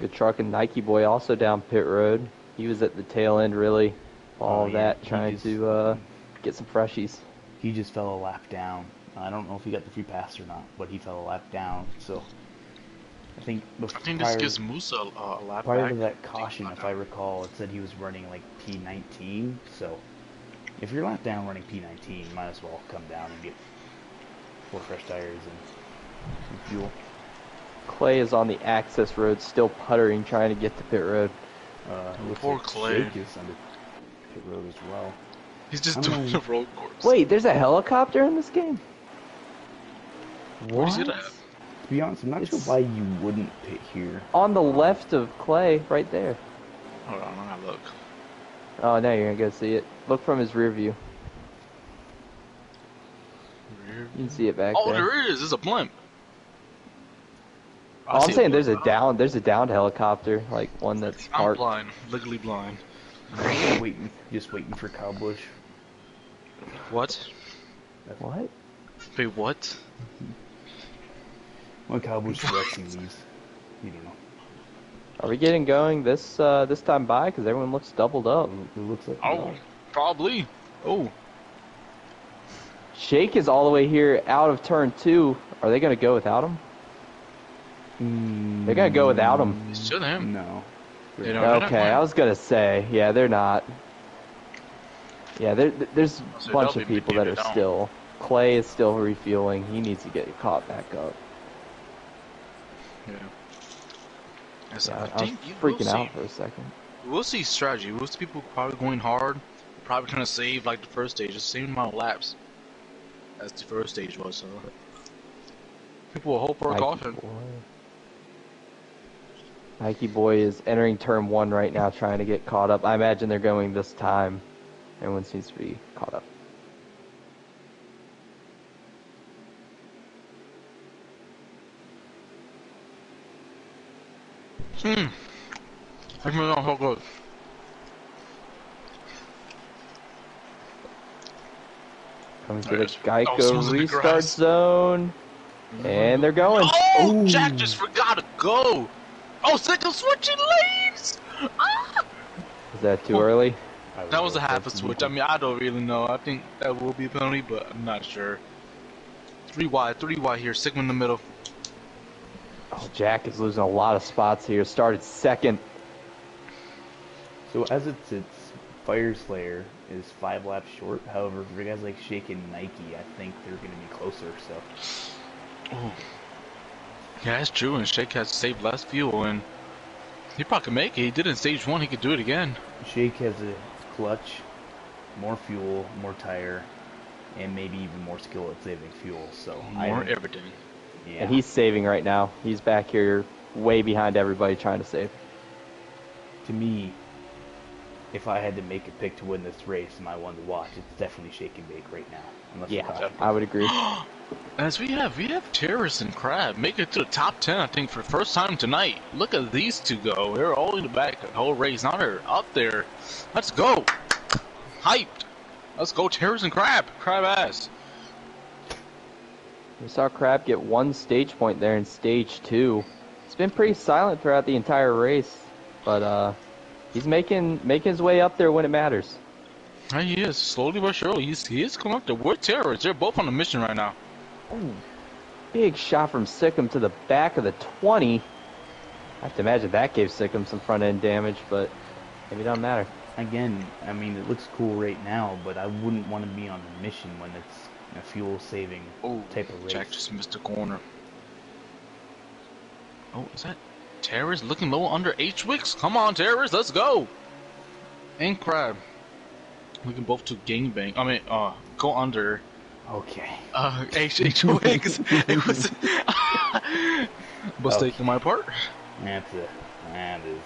Good truck, and Nike Boy also down pit road. He was at the tail end, really, all Oh, yeah, that, he trying just- to get some freshies. He just fell a lap down. I don't know if he got the free pass or not, but he fell a lap down. So I think This gives Musa a lap prior back. to that caution, if I recall, it said he was running like P19. So if you're lap down running P19, you might as well come down and get 4 fresh tires and some fuel. Clay is on the access road, still puttering, trying to get to pit road. It looks Poor like Clay. Shake is under pit road as well. He's just I don't doing know. the road course. Wait, there's a helicopter in this game? Where's it at? To be honest, I'm not sure It's- why you wouldn't pit here. On the left of Clay, right there. Hold on, I'm gonna look. Oh, now you're gonna go see it. Look from his rear view. You can see it back Oh, there. there is. It's a blimp. Oh, I'm saying there's a downed helicopter, like one that's I'm parked. blind, legally blind. Just waiting for Cowbush. What? What? Wait, what? When Cowboys flexing these, you don't know. Are we getting going this time by? Because everyone looks doubled up. It looks like Oh, probably. Oh. Shake is all the way here out of turn 2. Are they going to go without him? They're going to go without him. It's still him. No. They don't. Okay, I was going to say, yeah, they're not. Yeah, there's a bunch of people that are still. Clay is still refueling. He needs to get caught back up. Yeah. I was freaking out for a second. We'll see strategy. We'll see people probably going hard, probably trying to save like the first stage, the same amount of laps as the first stage was. So people will hope for a caution. Nike Boy is entering turn 1 right now, trying to get caught up. I imagine they're going this time. Everyone seems to be caught up. I can not so good. Coming to the Geico restart zone. And they're going. Oh, Ooh. Jack just forgot to go. Oh, Sickle switching lanes. Ah! Is that too early? That was a half a switch. I mean, I don't really know. I think that will be a penalty, but I'm not sure. 3 wide here. Sigma in the middle. Oh, Jack is losing a lot of spots here. Started second. So as it sits, Fire Slayer is 5 laps short. However, for guys like Shake and Nike, I think they're going to be closer. So. Oh. Yeah, that's true. And Shake has saved less fuel, and he probably could make it. He did in stage 1. He could do it again. Shake has a clutch, more fuel, more tire, and maybe even more skill at saving fuel. So more everything. Yeah. And he's saving right now. He's back here way behind everybody trying to save. To me, if I had to make a pick to win this race and I wanted to watch, it's definitely Shake and Bake right now. Yeah, I would agree. As we have Terrace and Crab make it to the top 10, I think, for the first time tonight. Look at these two go. They're all in the back the whole race. Now they're up there. Let's go. Hyped. Let's go, Terrace and Crab. Crab ass. We saw Crab get 1 stage point there in stage 2. It's been pretty silent throughout the entire race, but he's making his way up there when it matters. He is, slowly but surely. He is coming up there. We're Terrace. They're both on a mission right now. Ooh, big shot from Sikkim to the back of the 20. I have to imagine that gave Sikkim some front end damage, but maybe it doesn't matter. Again, I mean, it looks cool right now, but I wouldn't want to be on a mission when it's a fuel-saving type of race. Jack just missed the corner. Oh, is that Terrace looking low under H-Wicks? Come on, Terrace, let's go! And Crab. We can both do gangbang. I mean, go under. Okay. H-Wicks. It was mistake on my part. That is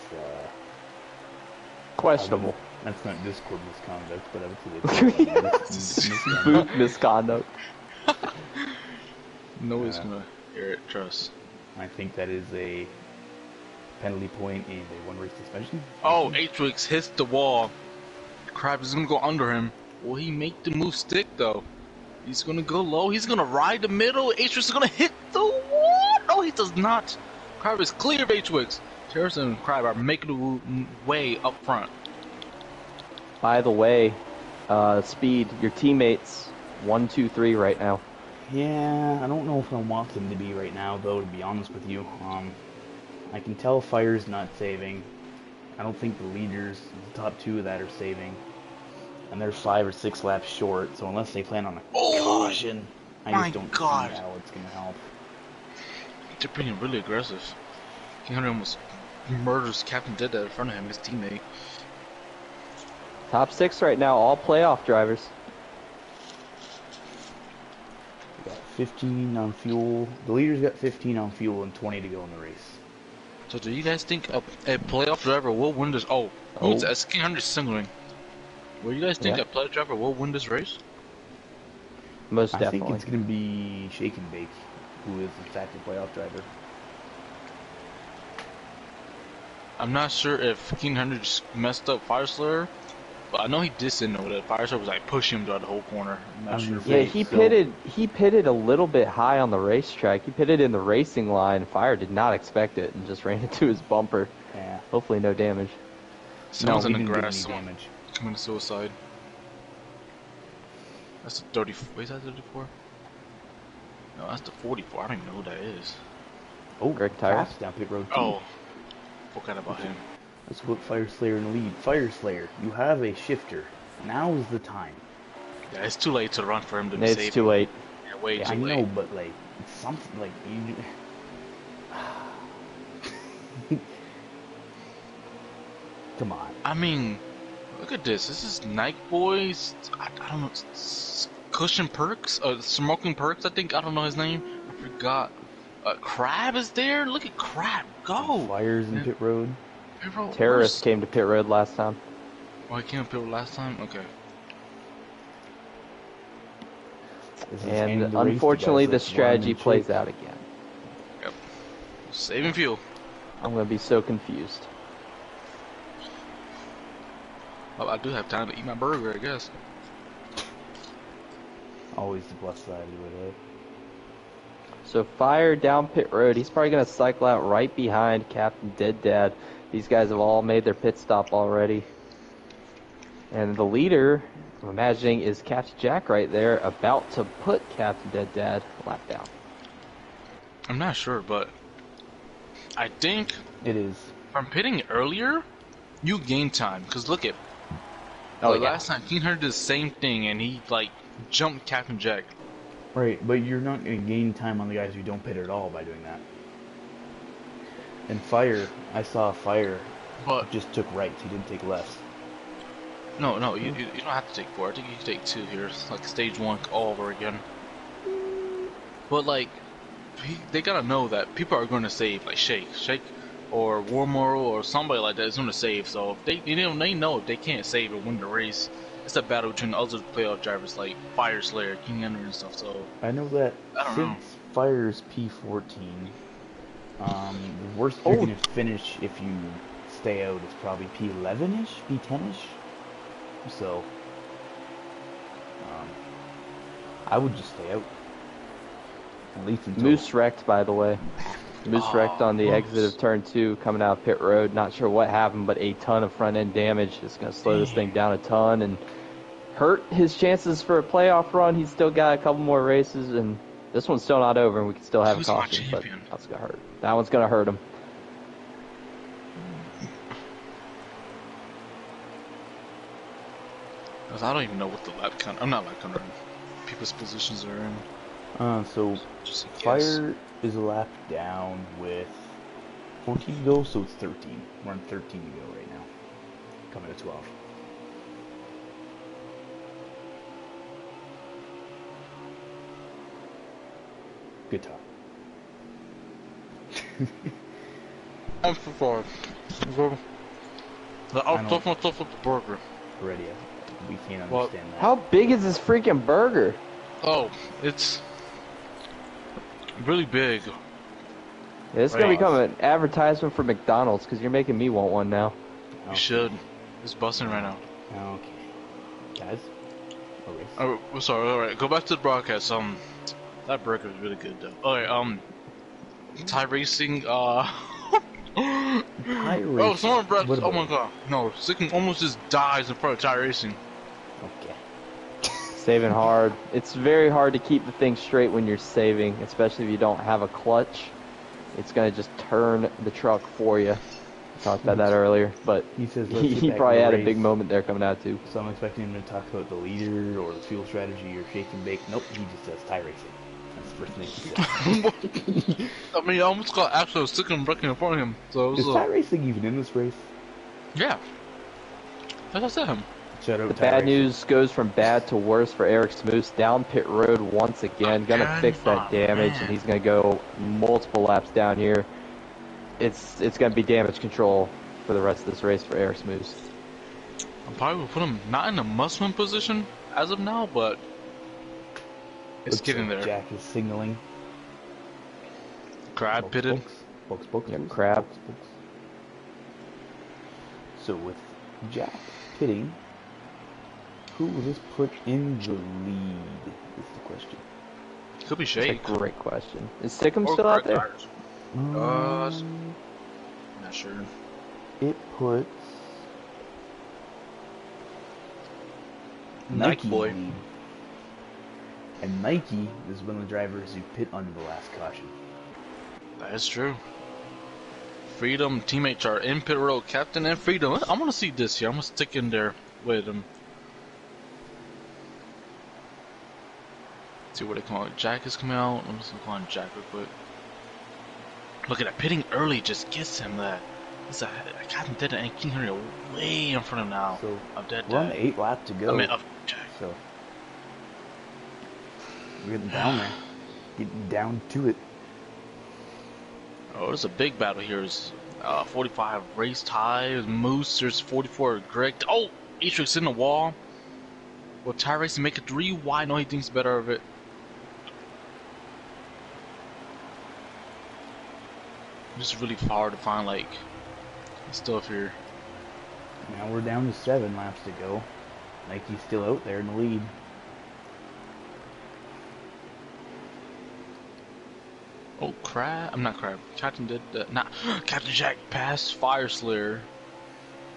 questionable. That's not Discord misconduct, but I would say it's boot misconduct. Nobody's gonna hear it, trust. I think that is a penalty point and a 1 race suspension. Oh, H-Wicks hits the wall. Crab is gonna go under him. Will he make the move stick though? He's gonna go low. He's gonna ride the middle. H-Wicks is gonna hit the wall. No, he does not. Crab is clear of H-Wicks. Terrace and Crab are making the way up front. By the way, Speed, your teammates 1, 2, 3 right now. Yeah, I don't know if I want them to be right now, though, to be honest with you. I can tell Fire's not saving. I don't think the leaders, the top 2 of that, are saving. And they're 5 or 6 laps short, so unless they plan on a caution, I just don't see how it's going to help. They're being really aggressive. Henry almost murders Captain Dead in front of him, his teammate. Top 6 right now, all playoff drivers. We got 15 on fuel. The leaders got 15 on fuel and 20 to go in the race. So do you guys think a playoff driver will win this? It's King Hunter signaling. What do you guys think a playoff driver will win this race? Most I definitely. think it's going to be Shake and Bake, who is in fact a playoff driver. I'm not sure if King Hunter just messed up Fire Slayer But I know he did signal that Firestar was like pushing him throughout the whole corner. I'm not sure. Yeah, he pitted a little bit high on the racetrack. He pitted in the racing line. Fire did not expect it and just ran into his bumper. Yeah. Hopefully no damage. Someone's we in the didn't get grass. any Someone damage. coming to suicide. That's the 30. Wait, is that 34? No, that's the 44. I don't even know who that is. Oh, Greg Tires down pit road. Oh, forgot about him. Let's put Fire Slayer in the lead. Fire Slayer, you have a shifter. Now is the time. Yeah, it's too late to run for him to be It's saved. too late. Yeah, way Yeah, too I late. know, but like it's something like you. Come on. I mean, look at this. This is Nike Boys. I don't know. Cushion Perks? Smoking Perks, I think. I don't know his name. I forgot. Crab is there? Look at Crab. Go! Fires in pit road. Pit road, Terrorist came to pit road last time. Oh, he came to pit road last time? Okay. And unfortunately, the strategy plays out again. Yep. Saving fuel. I'm going to be so confused. Well, I do have time to eat my burger, I guess. Always the plus side of it. So Fire down pit road. He's probably going to cycle out right behind Captain Dead Dad. These guys have all made their pit stop already. And the leader, I'm imagining, is Captain Jack right there, about to put Captain Dead Dad lap down. I'm not sure, but I think It is. from pitting earlier, you gain time. Because look at Oh, yeah. last time King Hunter did the same thing, and he like jumped Captain Jack. Right, but you're not going to gain time on the guys who don't pit at all by doing that. And Fire, I saw Fire But just took rights. He didn't take lefts. no, you don't have to take 4. I think you can take 2 here. It's like stage 1 all over again. But like, they gotta know that people are going to save, like Shake, or War Moral or somebody like that is going to save. So if they know if they can't save or win the race, it's a battle between other playoff drivers like Fire Slayer, King Hunter, and stuff. So I know that I don't since know. Fire's P14, the worst you're going to finish if you stay out is probably P11-ish, P10-ish. So, I would just stay out. At least until... Moose wrecked, by the way. Moose wrecked on the exit of turn 2 coming out of pit road. Not sure what happened, but a ton of front end damage. It's going to slow this thing down a ton and hurt his chances for a playoff run. He's still got a couple more races, and this one's still not over, and we can still have a Who's my caution. But champion? that's going to hurt. That one's going to hurt him. Because I don't even know what the lap count. I'm not lap counter. People's positions are in. So, Just a guess. Fire is a lap down with 14 to go, so it's 13. We're on 13 to go right now. Coming to 12. Good talk. I'm so sorry. I'll stuff myself with the burger. Already, we can't Well, understand that. How big is this freaking burger? Oh, it's really big. Yeah, this is going to become an advertisement for McDonald's because you're making me want one now. You should. It's busting right now. Okay. Guys? Okay. Oh, we're sorry. All right, go back to the broadcast. That burger is really good though. All right. Thai racing. Thai Oh, someone brought. What Oh about my god. No, Sicken almost just dies in front of Thai racing. Okay. Saving hard. It's very hard to keep the thing straight when you're saving, especially if you don't have a clutch. It's going to just turn the truck for you. I talked about that earlier, but He says, let's get he back probably to the had a race. big moment there coming out too. So I'm expecting him to talk about the leader or the fuel strategy or shake and bake. Nope, he just says Thai racing. That's the first thing he said. I mean, I almost got actually Sicken wrecking in front of him. So it Is was Thai racing even in this race? yeah. That's what I said. Shout out The Thai bad racing. news goes from bad to worse for Eric Smoose. Down pit road once again. Gonna fix that damage, and he's gonna go multiple laps down here. It's gonna be damage control for the rest of this race for Eric Smoose. I'm probably gonna put him not in a must-win position as of now, but it's Looks getting like there. Jack is signaling. Crab pitted. Books. Yep, crab. So with Jack pitting, Who will this put in the lead? Is the question. Could be That's Shake. a great question. Is Sickum Or still out there? Tires. Not sure. It puts Nike boy. lead. And Nike is one of the drivers who pit under the last caution. That is true. Freedom teammates are in pit road, Captain and Freedom. I'm gonna see this here. I'm gonna stick in there with him. See what they call it. Jack is coming out. I'm just gonna call him Jack real quick. Look at that, pitting early just gets him that. I got him dead and King Henry way in front of him now. So I'm dead. we're on 8 laps to go. I mean, of Jack. So we're getting down there. Getting down to it. Oh, there's a big battle here. It's 45 race tie. Moose, there's 44 Greg. Oh, Atrix in the wall. Will tie racing make it 3 wide? No, he thinks better of it. Just really hard to find like stuff here. Now we're down to 7 laps to go. Nike's still out there in the lead. Oh, Crab. I'm not Crab. Captain did that. Nah, Captain Jack passed Fire Slayer.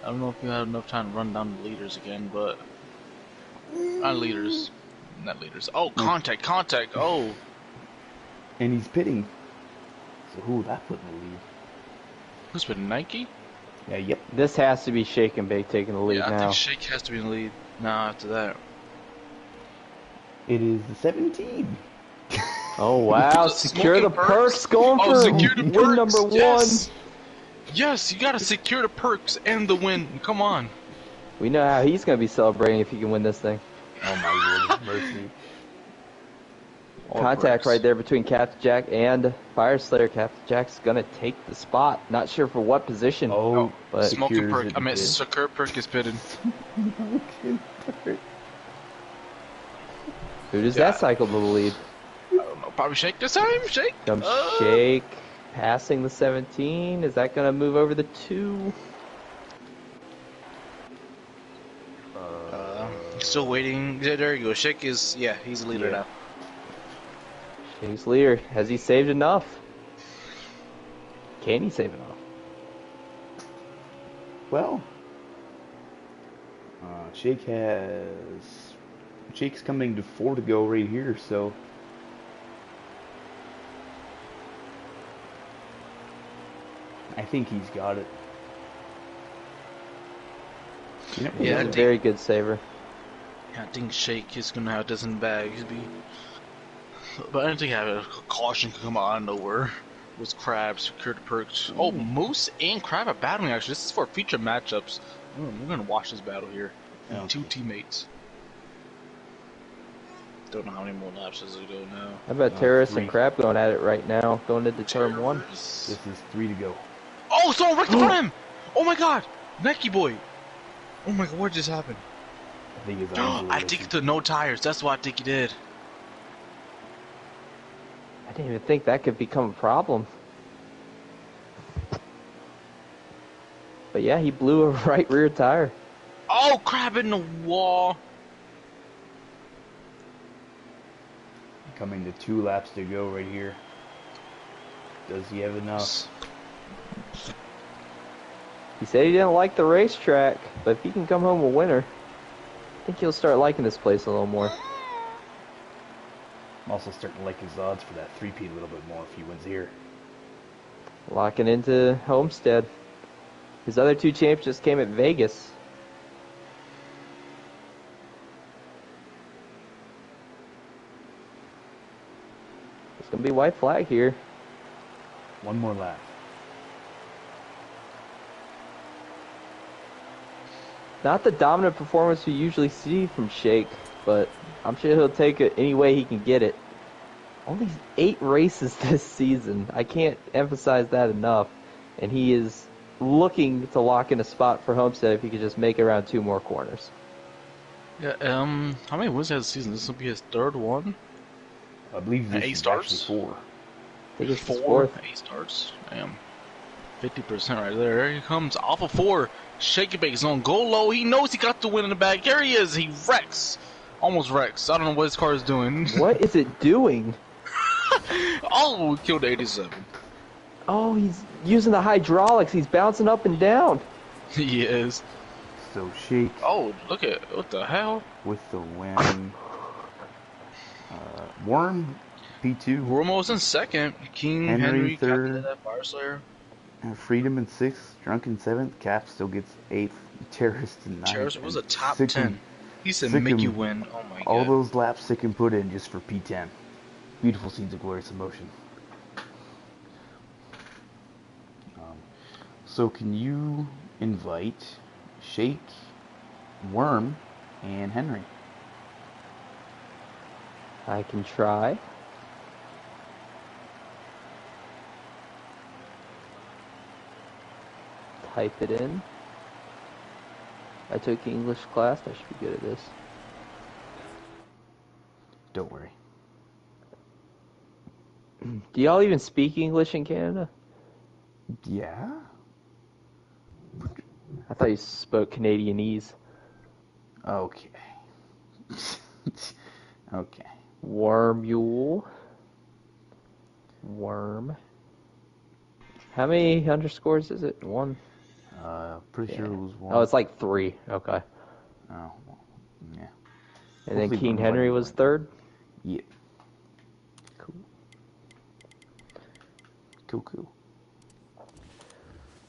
I don't know if you had enough time to run down the leaders again, but. Not leaders. Not leaders. Oh, contact. Oh. And he's pitting. So who will that put in the lead? Who's been Nike? Yeah, yep. This has to be Shake and Bake taking the lead Yeah, I now. think Shake has to be in the lead now after that. It is the 17. Oh wow! Secure the perks going for secure the win perks. number Yes. 1. Yes, you gotta secure the perks and the win. Come on. We know how he's gonna be celebrating if he can win this thing. Oh my lord, mercy. All Contact perks. right there between Captain Jack and Fire Slayer. Captain Jack's gonna take the spot. Not sure for what position. Oh, but Smoking secures perk. it I mean, again. secure perk is pitted. who does Yeah. that cycle to the lead? I don't know. Probably Shake this time. Shake. Comes Shake passing the 17. Is that gonna move over the 2? Still waiting. Yeah, there you go. Shake is. Yeah, he's the leader Yeah. now. Shake's leader. Has he saved enough? Can he save enough? Well, Shake's coming to 4 to go right here, so I think he's got it. You know, Yeah, I He's a think- very good saver. Yeah, I think Shake is gonna have this in the bag. But I don't think I have a caution could come out of nowhere. Was Crab secured the perks? Oh, Moose and Crab are battling actually. This is for future matchups. We're gonna watch this battle here. Okay. 2 teammates. Don't know how many more laps does it go now. How about Terrace 3. and Crab going at it right now, going into turn 1? This is 3 to go. Oh, someone wrecked on him! Oh my god! Nike boy! Oh my god, what just happened? I think his arms were I think the no tires. That's what I think he did. I didn't even think that could become a problem. But yeah, he blew a right rear tire. Oh, Crab in the wall. Coming to 2 laps to go right here. Does he have enough? He said he didn't like the racetrack, but if he can come home a winner, I think he'll start liking this place a little more. I'm also starting to like his odds for that 3P a little bit more if he wins here. Locking into Homestead. His other 2 championships came at Vegas. It's going to be white flag here. 1 more lap. Not the dominant performance we usually see from Shake, but I'm sure he'll take it any way he can get it. Only 8 races this season. I can't emphasize that enough. And he is looking to lock in a spot for Homestead if he could just make it around 2 more corners. Yeah, how many wins has the season? This will be his 3rd one? I believe this 8 is starts? actually 4. I think it's his 4? 4th. 8 starts? Damn. 50% right there. There he comes. Off of 4. Shake and bake zone. Go low. He knows he got the win in the bag. There he is. He wrecks. Almost wrecks. I don't know what his car is doing. What is it doing? Oh, we killed 87. Oh, he's using the hydraulics. He's bouncing up and down. He is. So Shake. Oh, look at what the hell? With the win. Worm, P2. Romo's in second. King, Henry third. Captain that Fire Slayer. Freedom in 6th. Drunk in 7th. Cap still gets 8th. Terrorist in 9th. Terrorist was a top Sikkim, 10. He said Sikkim, make you win. Oh my god. All those laps Sikkim put in just for P10. Beautiful scenes of glorious emotion. So can you invite Shake, Worm, and Henry? I can try. Type it in. I took English class. I should be good at this. Don't worry. Do y'all even speak English in Canada? Yeah? I thought you spoke Canadianese. Okay. Okay. Wormule. Worm. How many underscores is it? 1? Pretty sure it was 1. Oh, it's like 3. Okay. Oh, well, yeah. And then Hopefully King one Henry button was went. 3rd? Yeah. Cool. Cool.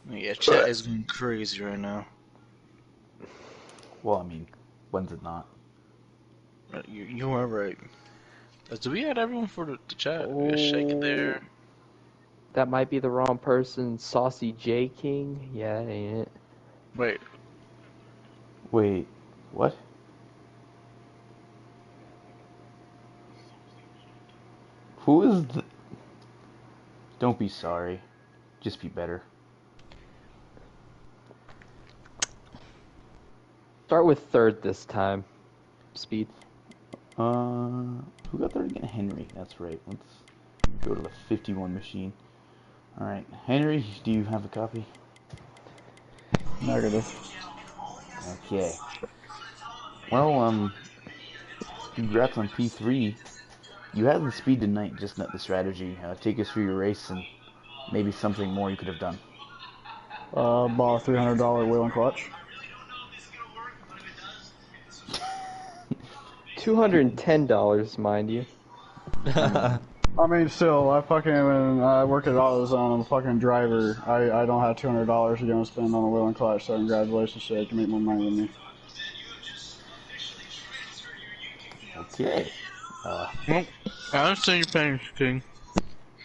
Yeah, chat is going crazy right now. Well, I mean, when's it not? You are right. Do we add everyone for the chat? We Shake it there. That might be the wrong person. Saucy J King? Yeah, that ain't it. Wait, what? Who is the... Don't be sorry. Just be better. Start with 3rd this time. Speed. Who got 3rd again? Henry, that's right. Let's go to the 51 machine. Alright, Henry, do you have a copy? Negative. Okay. Well, congrats on P3. You had the speed tonight, just not the strategy. Take us through your race and maybe something more you could have done. Bought a $300 wheel and clutch. $210, mind you. I mean, still, I work at AutoZone. I'm a fucking driver. I don't have $200 to go and spend on a wheel and clutch, so congratulations, Shake. You make more money than me. Okay. Well, I understand your pain, King.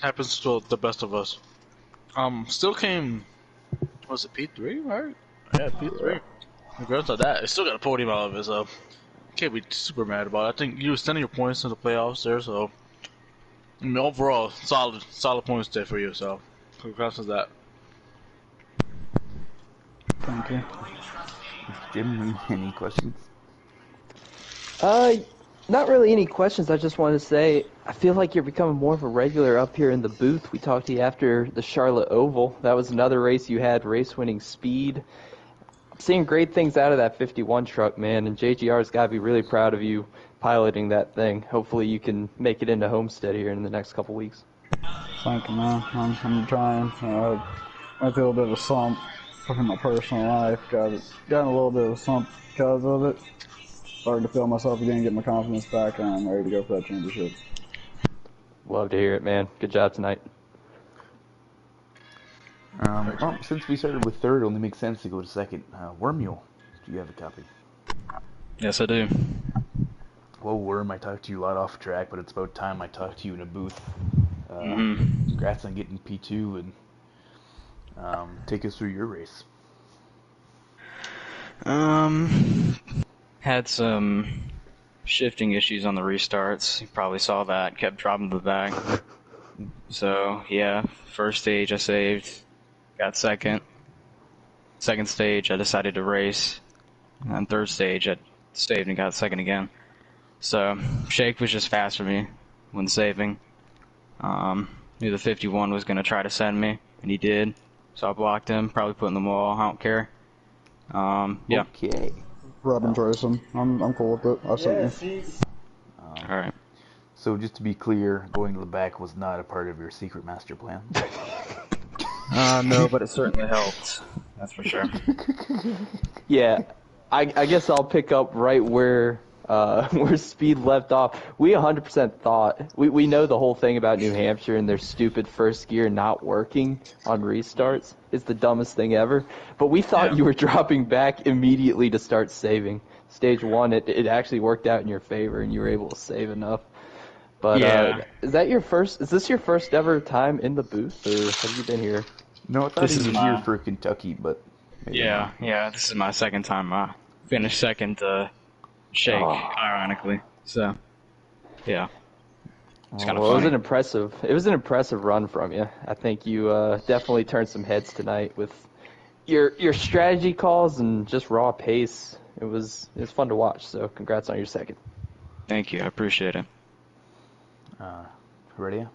Happens to the best of us. Still came... Was it P3, right? Yeah, P3. Congrats on that. It still got a podium out of it, so... Can't be super mad about it. I think you extended your points in the playoffs there, so... I mean, overall, solid points there for you, so... Congrats on that. Thank you. Jim, any questions? Not really any questions. I just wanted to say, I feel like you're becoming more of a regular up here in the booth. We talked to you after the Charlotte Oval. That was another race you had, race-winning speed. I'm seeing great things out of that 51 truck, man, and JGR's got to be really proud of you piloting that thing. Hopefully you can make it into Homestead here in the next couple weeks. Thank you, man. I'm trying. Went through a little bit of a slump in my personal life. Got in a little bit of a slump because of it. Starting to feel myself again, get my confidence back, and I'm ready to go for that championship. Love to hear it, man. Good job tonight. Well, since we started with 3rd, it only makes sense to go to 2nd. Wormule, do you have a copy? Yes, I do. Well, Worm, I talked to you a lot off track, but it's about time I talked to you in a booth. Congrats on getting P2, and take us through your race. Had some shifting issues on the restarts. You probably saw that. Kept dropping the back. So, yeah, first stage I saved. Got 2nd. 2nd stage I decided to race. And 3rd stage I saved and got 2nd again. So, Shake was just fast for me when saving. Knew the 51 was going to try to send me, and he did. So I blocked him, probably put in the wall. I don't care. Yeah. Okay. Robin's racing. I'm cool with it. I sent you. All right. So just to be clear, going to the back was not a part of your secret master plan. No, but it certainly helped. That's for sure. Yeah, I guess I'll pick up right where Speed left off. We 100% thought we know the whole thing about New Hampshire and their stupid first gear not working on restarts. It's the dumbest thing ever. But we thought you were dropping back immediately to start saving. Stage 1, it actually worked out in your favor and you were able to save enough. But is this your first ever time in the booth, or have you been here? No, I thought he was here for Kentucky, but yeah, this is my second time. Finished second to Shake, ironically. So, yeah, it's kind of funny. It was an impressive run from you. I think you definitely turned some heads tonight with your strategy calls and just raw pace. It was fun to watch. So, congrats on your second. Thank you, I appreciate it. Ready?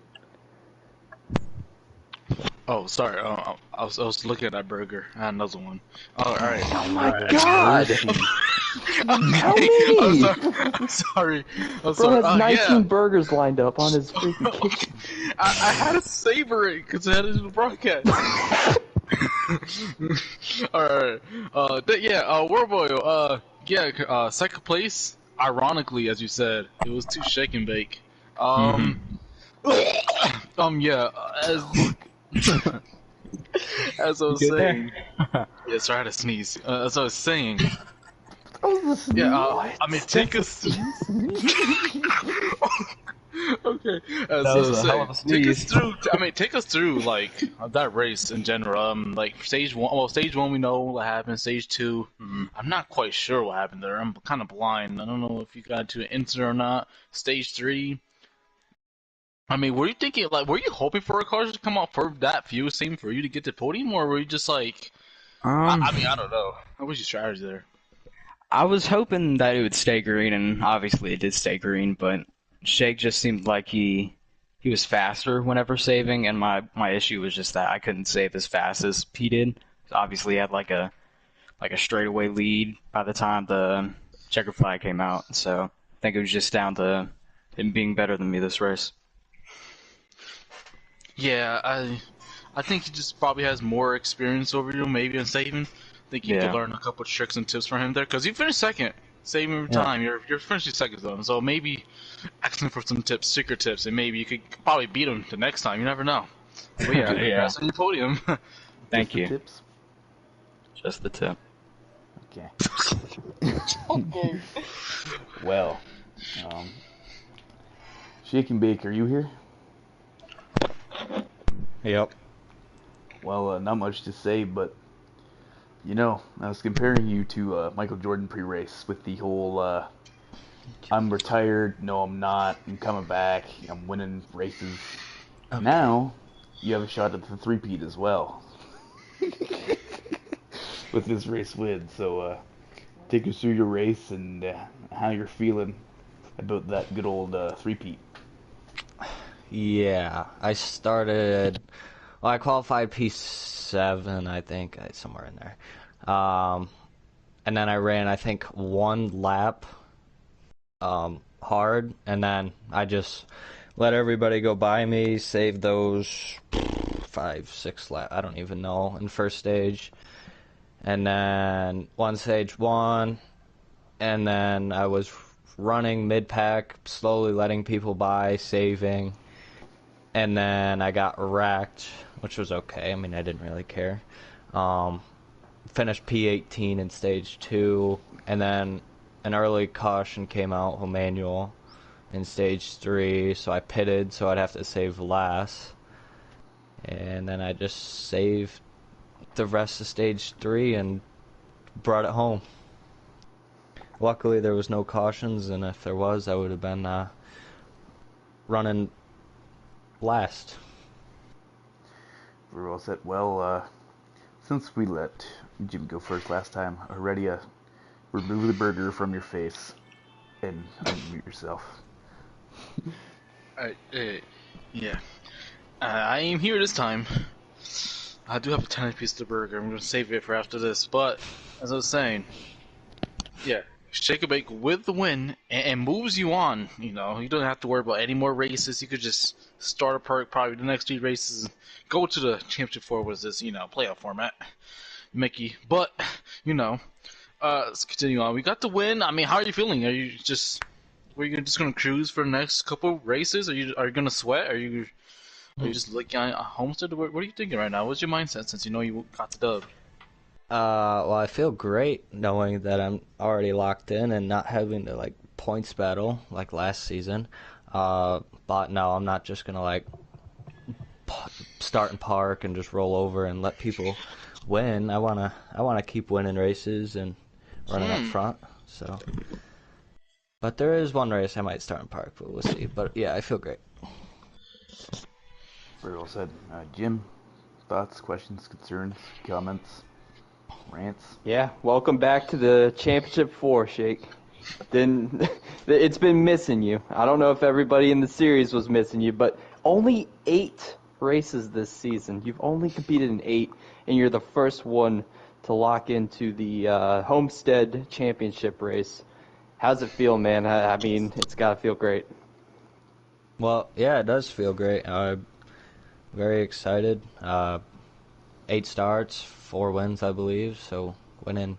Oh, sorry. I was looking at that burger. I had another one. Oh, all right. Oh my God! How many? I'm sorry. Bro has 19 burgers lined up on his freaking kitchen. I had to savor it because I had to do the broadcast. Alright. Warboy, second place. Ironically, as you said, it was too shake and bake. As I was saying. Yes, I had to sneeze. As I was saying. Take us. Okay. That was a hell of a sneeze. Take us through like that race in general. Like stage one. Well, stage one we know what happened. Stage two, I'm not quite sure what happened there. I'm kind of blind. I don't know if you got to an incident or not. Stage three. Were you thinking were you hoping for a car to come out for that few same for you to get to podium, or were you just like? I don't know. What was your strategy there? I was hoping that it would stay green, and obviously it did stay green, but Shake just seemed like he was faster whenever saving, and my issue was just that I couldn't save as fast as he did. Obviously, he had like a straightaway lead by the time the checker flag came out, so I think it was just down to him being better than me this race. Yeah, I think he just probably has more experience over you, maybe in saving. I think you could learn a couple of tricks and tips from him there, because you finished second, saving time. You're finishing second though, so maybe asking for some tips, secret tips, and maybe you could probably beat him the next time. You never know. But that's on your podium. Thank you. Tips? Just the tip. Okay. Well, Shake and Bake, are you here? Yep. Well, not much to say, but I was comparing you to Michael Jordan pre-race with the whole I'm retired, no I'm not, I'm coming back, I'm winning races. Okay. Now, you have a shot at the three-peat as well. With this race win, so take us through your race and how you're feeling about that good old three-peat. Yeah, I qualified P7, I think, somewhere in there. And then I ran, I think, one lap hard, and then I just let everybody go by me, save those 5, 6 laps, I don't even know, in first stage. And then won stage 1, and then I was running mid-pack, slowly letting people by, saving. And then I got wrecked, which was okay. I didn't really care. Finished P18 in stage 2, and then an early caution came out, manual, in stage 3, so I pitted, so I'd have to save last. And then I just saved the rest of stage 3 and brought it home. Luckily, there was no cautions, and if there was, I would have been running last. Very well said. Well, since we let Jim go first last time, Aurelia, remove the burger from your face and unmute yourself. I am here this time. I do have a tiny piece of the burger. I'm gonna save it for after this. But as I was saying, yeah, Shake a Bake with the win and moves you on. You know, you don't have to worry about any more races. You could just start a perk, probably the next 3 races, go to the championship 4, what is this, playoff format, Mickey. But let's continue on. We got the win. I mean, how are you feeling? Were you just gonna cruise for the next couple races? Are you gonna sweat? Are you just looking at Homestead? What are you thinking right now? What's your mindset since you know you got the dub? Well, I feel great knowing that I'm already locked in and not having to points battle like last season. But no, I'm not just gonna start in park and just roll over and let people win. I wanna keep winning races and running up front. So, but there is one race I might start in park, but we'll see. But yeah, I feel great. Very well said. Jim, thoughts, questions, concerns, comments, rants? Yeah, welcome back to the Championship 4, Shake. It's been missing you. I don't know if everybody in the series was missing you, but only 8 races this season. You've only competed in 8, and you're the first one to lock into the Homestead Championship race. How's it feel, man? I mean, it's got to feel great. Well, yeah, it does feel great. I'm very excited. 8 starts, 4 wins, I believe. So we've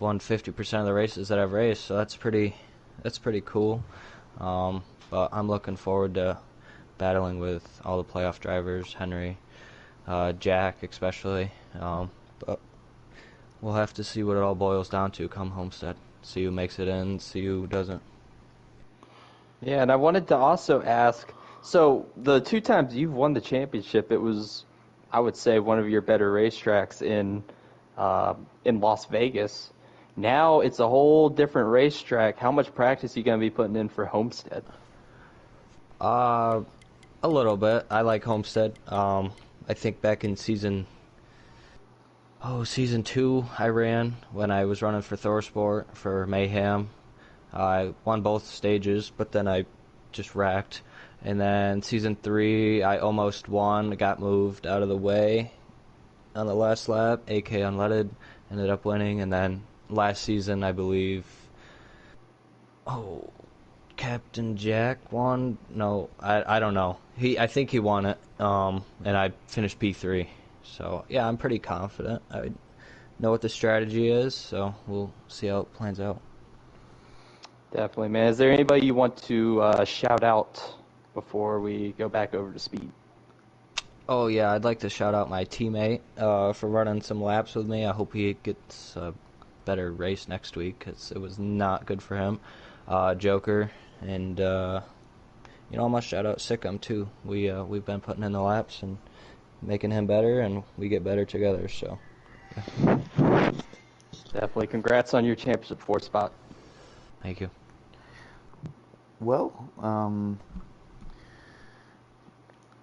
won 50% of the races that I've raced. So that's pretty cool. But I'm looking forward to battling with all the playoff drivers, Henry, Jack especially. But we'll have to see what it all boils down to come Homestead. See who makes it in, see who doesn't. Yeah, and I wanted to also ask, so the 2 times you've won the championship, it was, I would say, one of your better racetracks in Las Vegas. Now it's a whole different racetrack. How much practice are you going to be putting in for Homestead? A little bit. I like Homestead. I think back in season 2 I ran when I was running for Thorsport for Mayhem. I won both stages, but then I just wrecked. And then season 3, I almost won, got moved out of the way on the last lap. AK unleaded, ended up winning. And then last season, I believe, Captain Jack won. No, I don't know. I think he won it. And I finished P3. So yeah, I'm pretty confident. I know what the strategy is, so we'll see how it plans out. Definitely, man. Is there anybody you want to shout out before we go back over to speed? Oh yeah, I'd like to shout out my teammate for running some laps with me. I hope he gets a better race next week because it was not good for him. Joker, and I must shout out Sikkim too. We've been putting in the laps and making him better, and we get better together. So yeah. Definitely. Congrats on your championship 4 spot. Thank you. Well,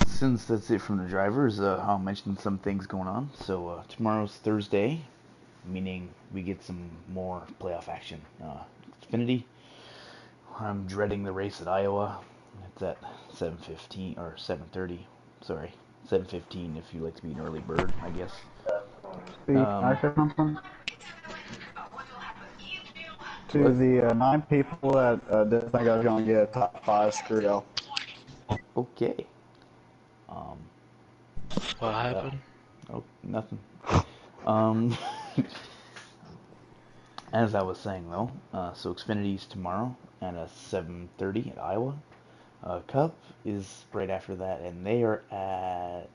since that's it from the drivers, I'll mention some things going on. So tomorrow's Thursday, meaning we get some more playoff action. Xfinity. I'm dreading the race at Iowa. It's at 7:15 or 7:30. Sorry, 7:15 if you like to be an early bird, I guess. I said something to the 9 people that didn't think I was going to get a top 5 screw y'all. Okay. What happened? Nothing. As I was saying though, so Xfinity's tomorrow at 7:30 at Iowa. Cup is right after that, and they are at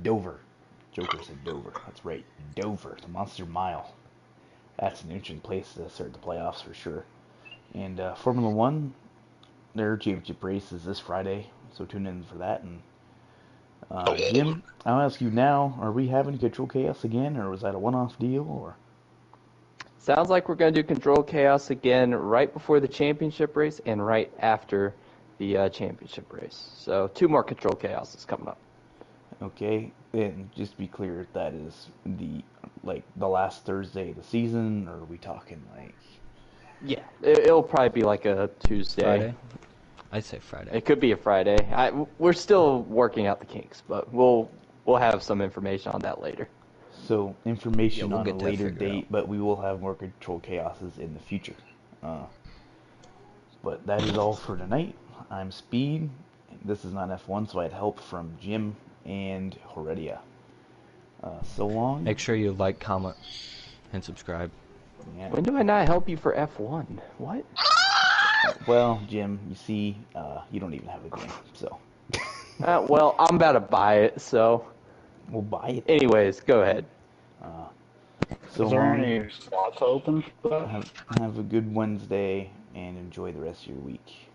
Dover. Joker said Dover. That's right, Dover, the Monster Mile. That's an interesting place to start the playoffs for sure. And Formula One, their championship race is this Friday, so tune in for that. And Jim, I'll ask you now: are we having Control Chaos again, or was that a one-off deal, or? Sounds like we're going to do Control Chaos again right before the championship race and right after the championship race. So 2 more Control Chaoses coming up. Okay, and just to be clear, that is the last Thursday of the season, or are we talking like? Yeah, it'll probably be like a Tuesday. Friday? I'd say Friday. It could be a Friday. We're still working out the kinks, but we'll we'll have some information on that later. So information Yeah, we'll on a get that later figured date, out. but we will have more control chaoses in the future. But that is all for tonight. I'm Speed. This is not F1, so I had help from Jim and Heredia. So long. Make sure you like, comment, and subscribe. Yeah. When do I not help you for F1? What? Well, Jim, you see, you don't even have a game, so Well, I'm about to buy it, so. we'll buy it. Anyways, go ahead. So Is there long. any slots open for that? Have a good Wednesday and enjoy the rest of your week.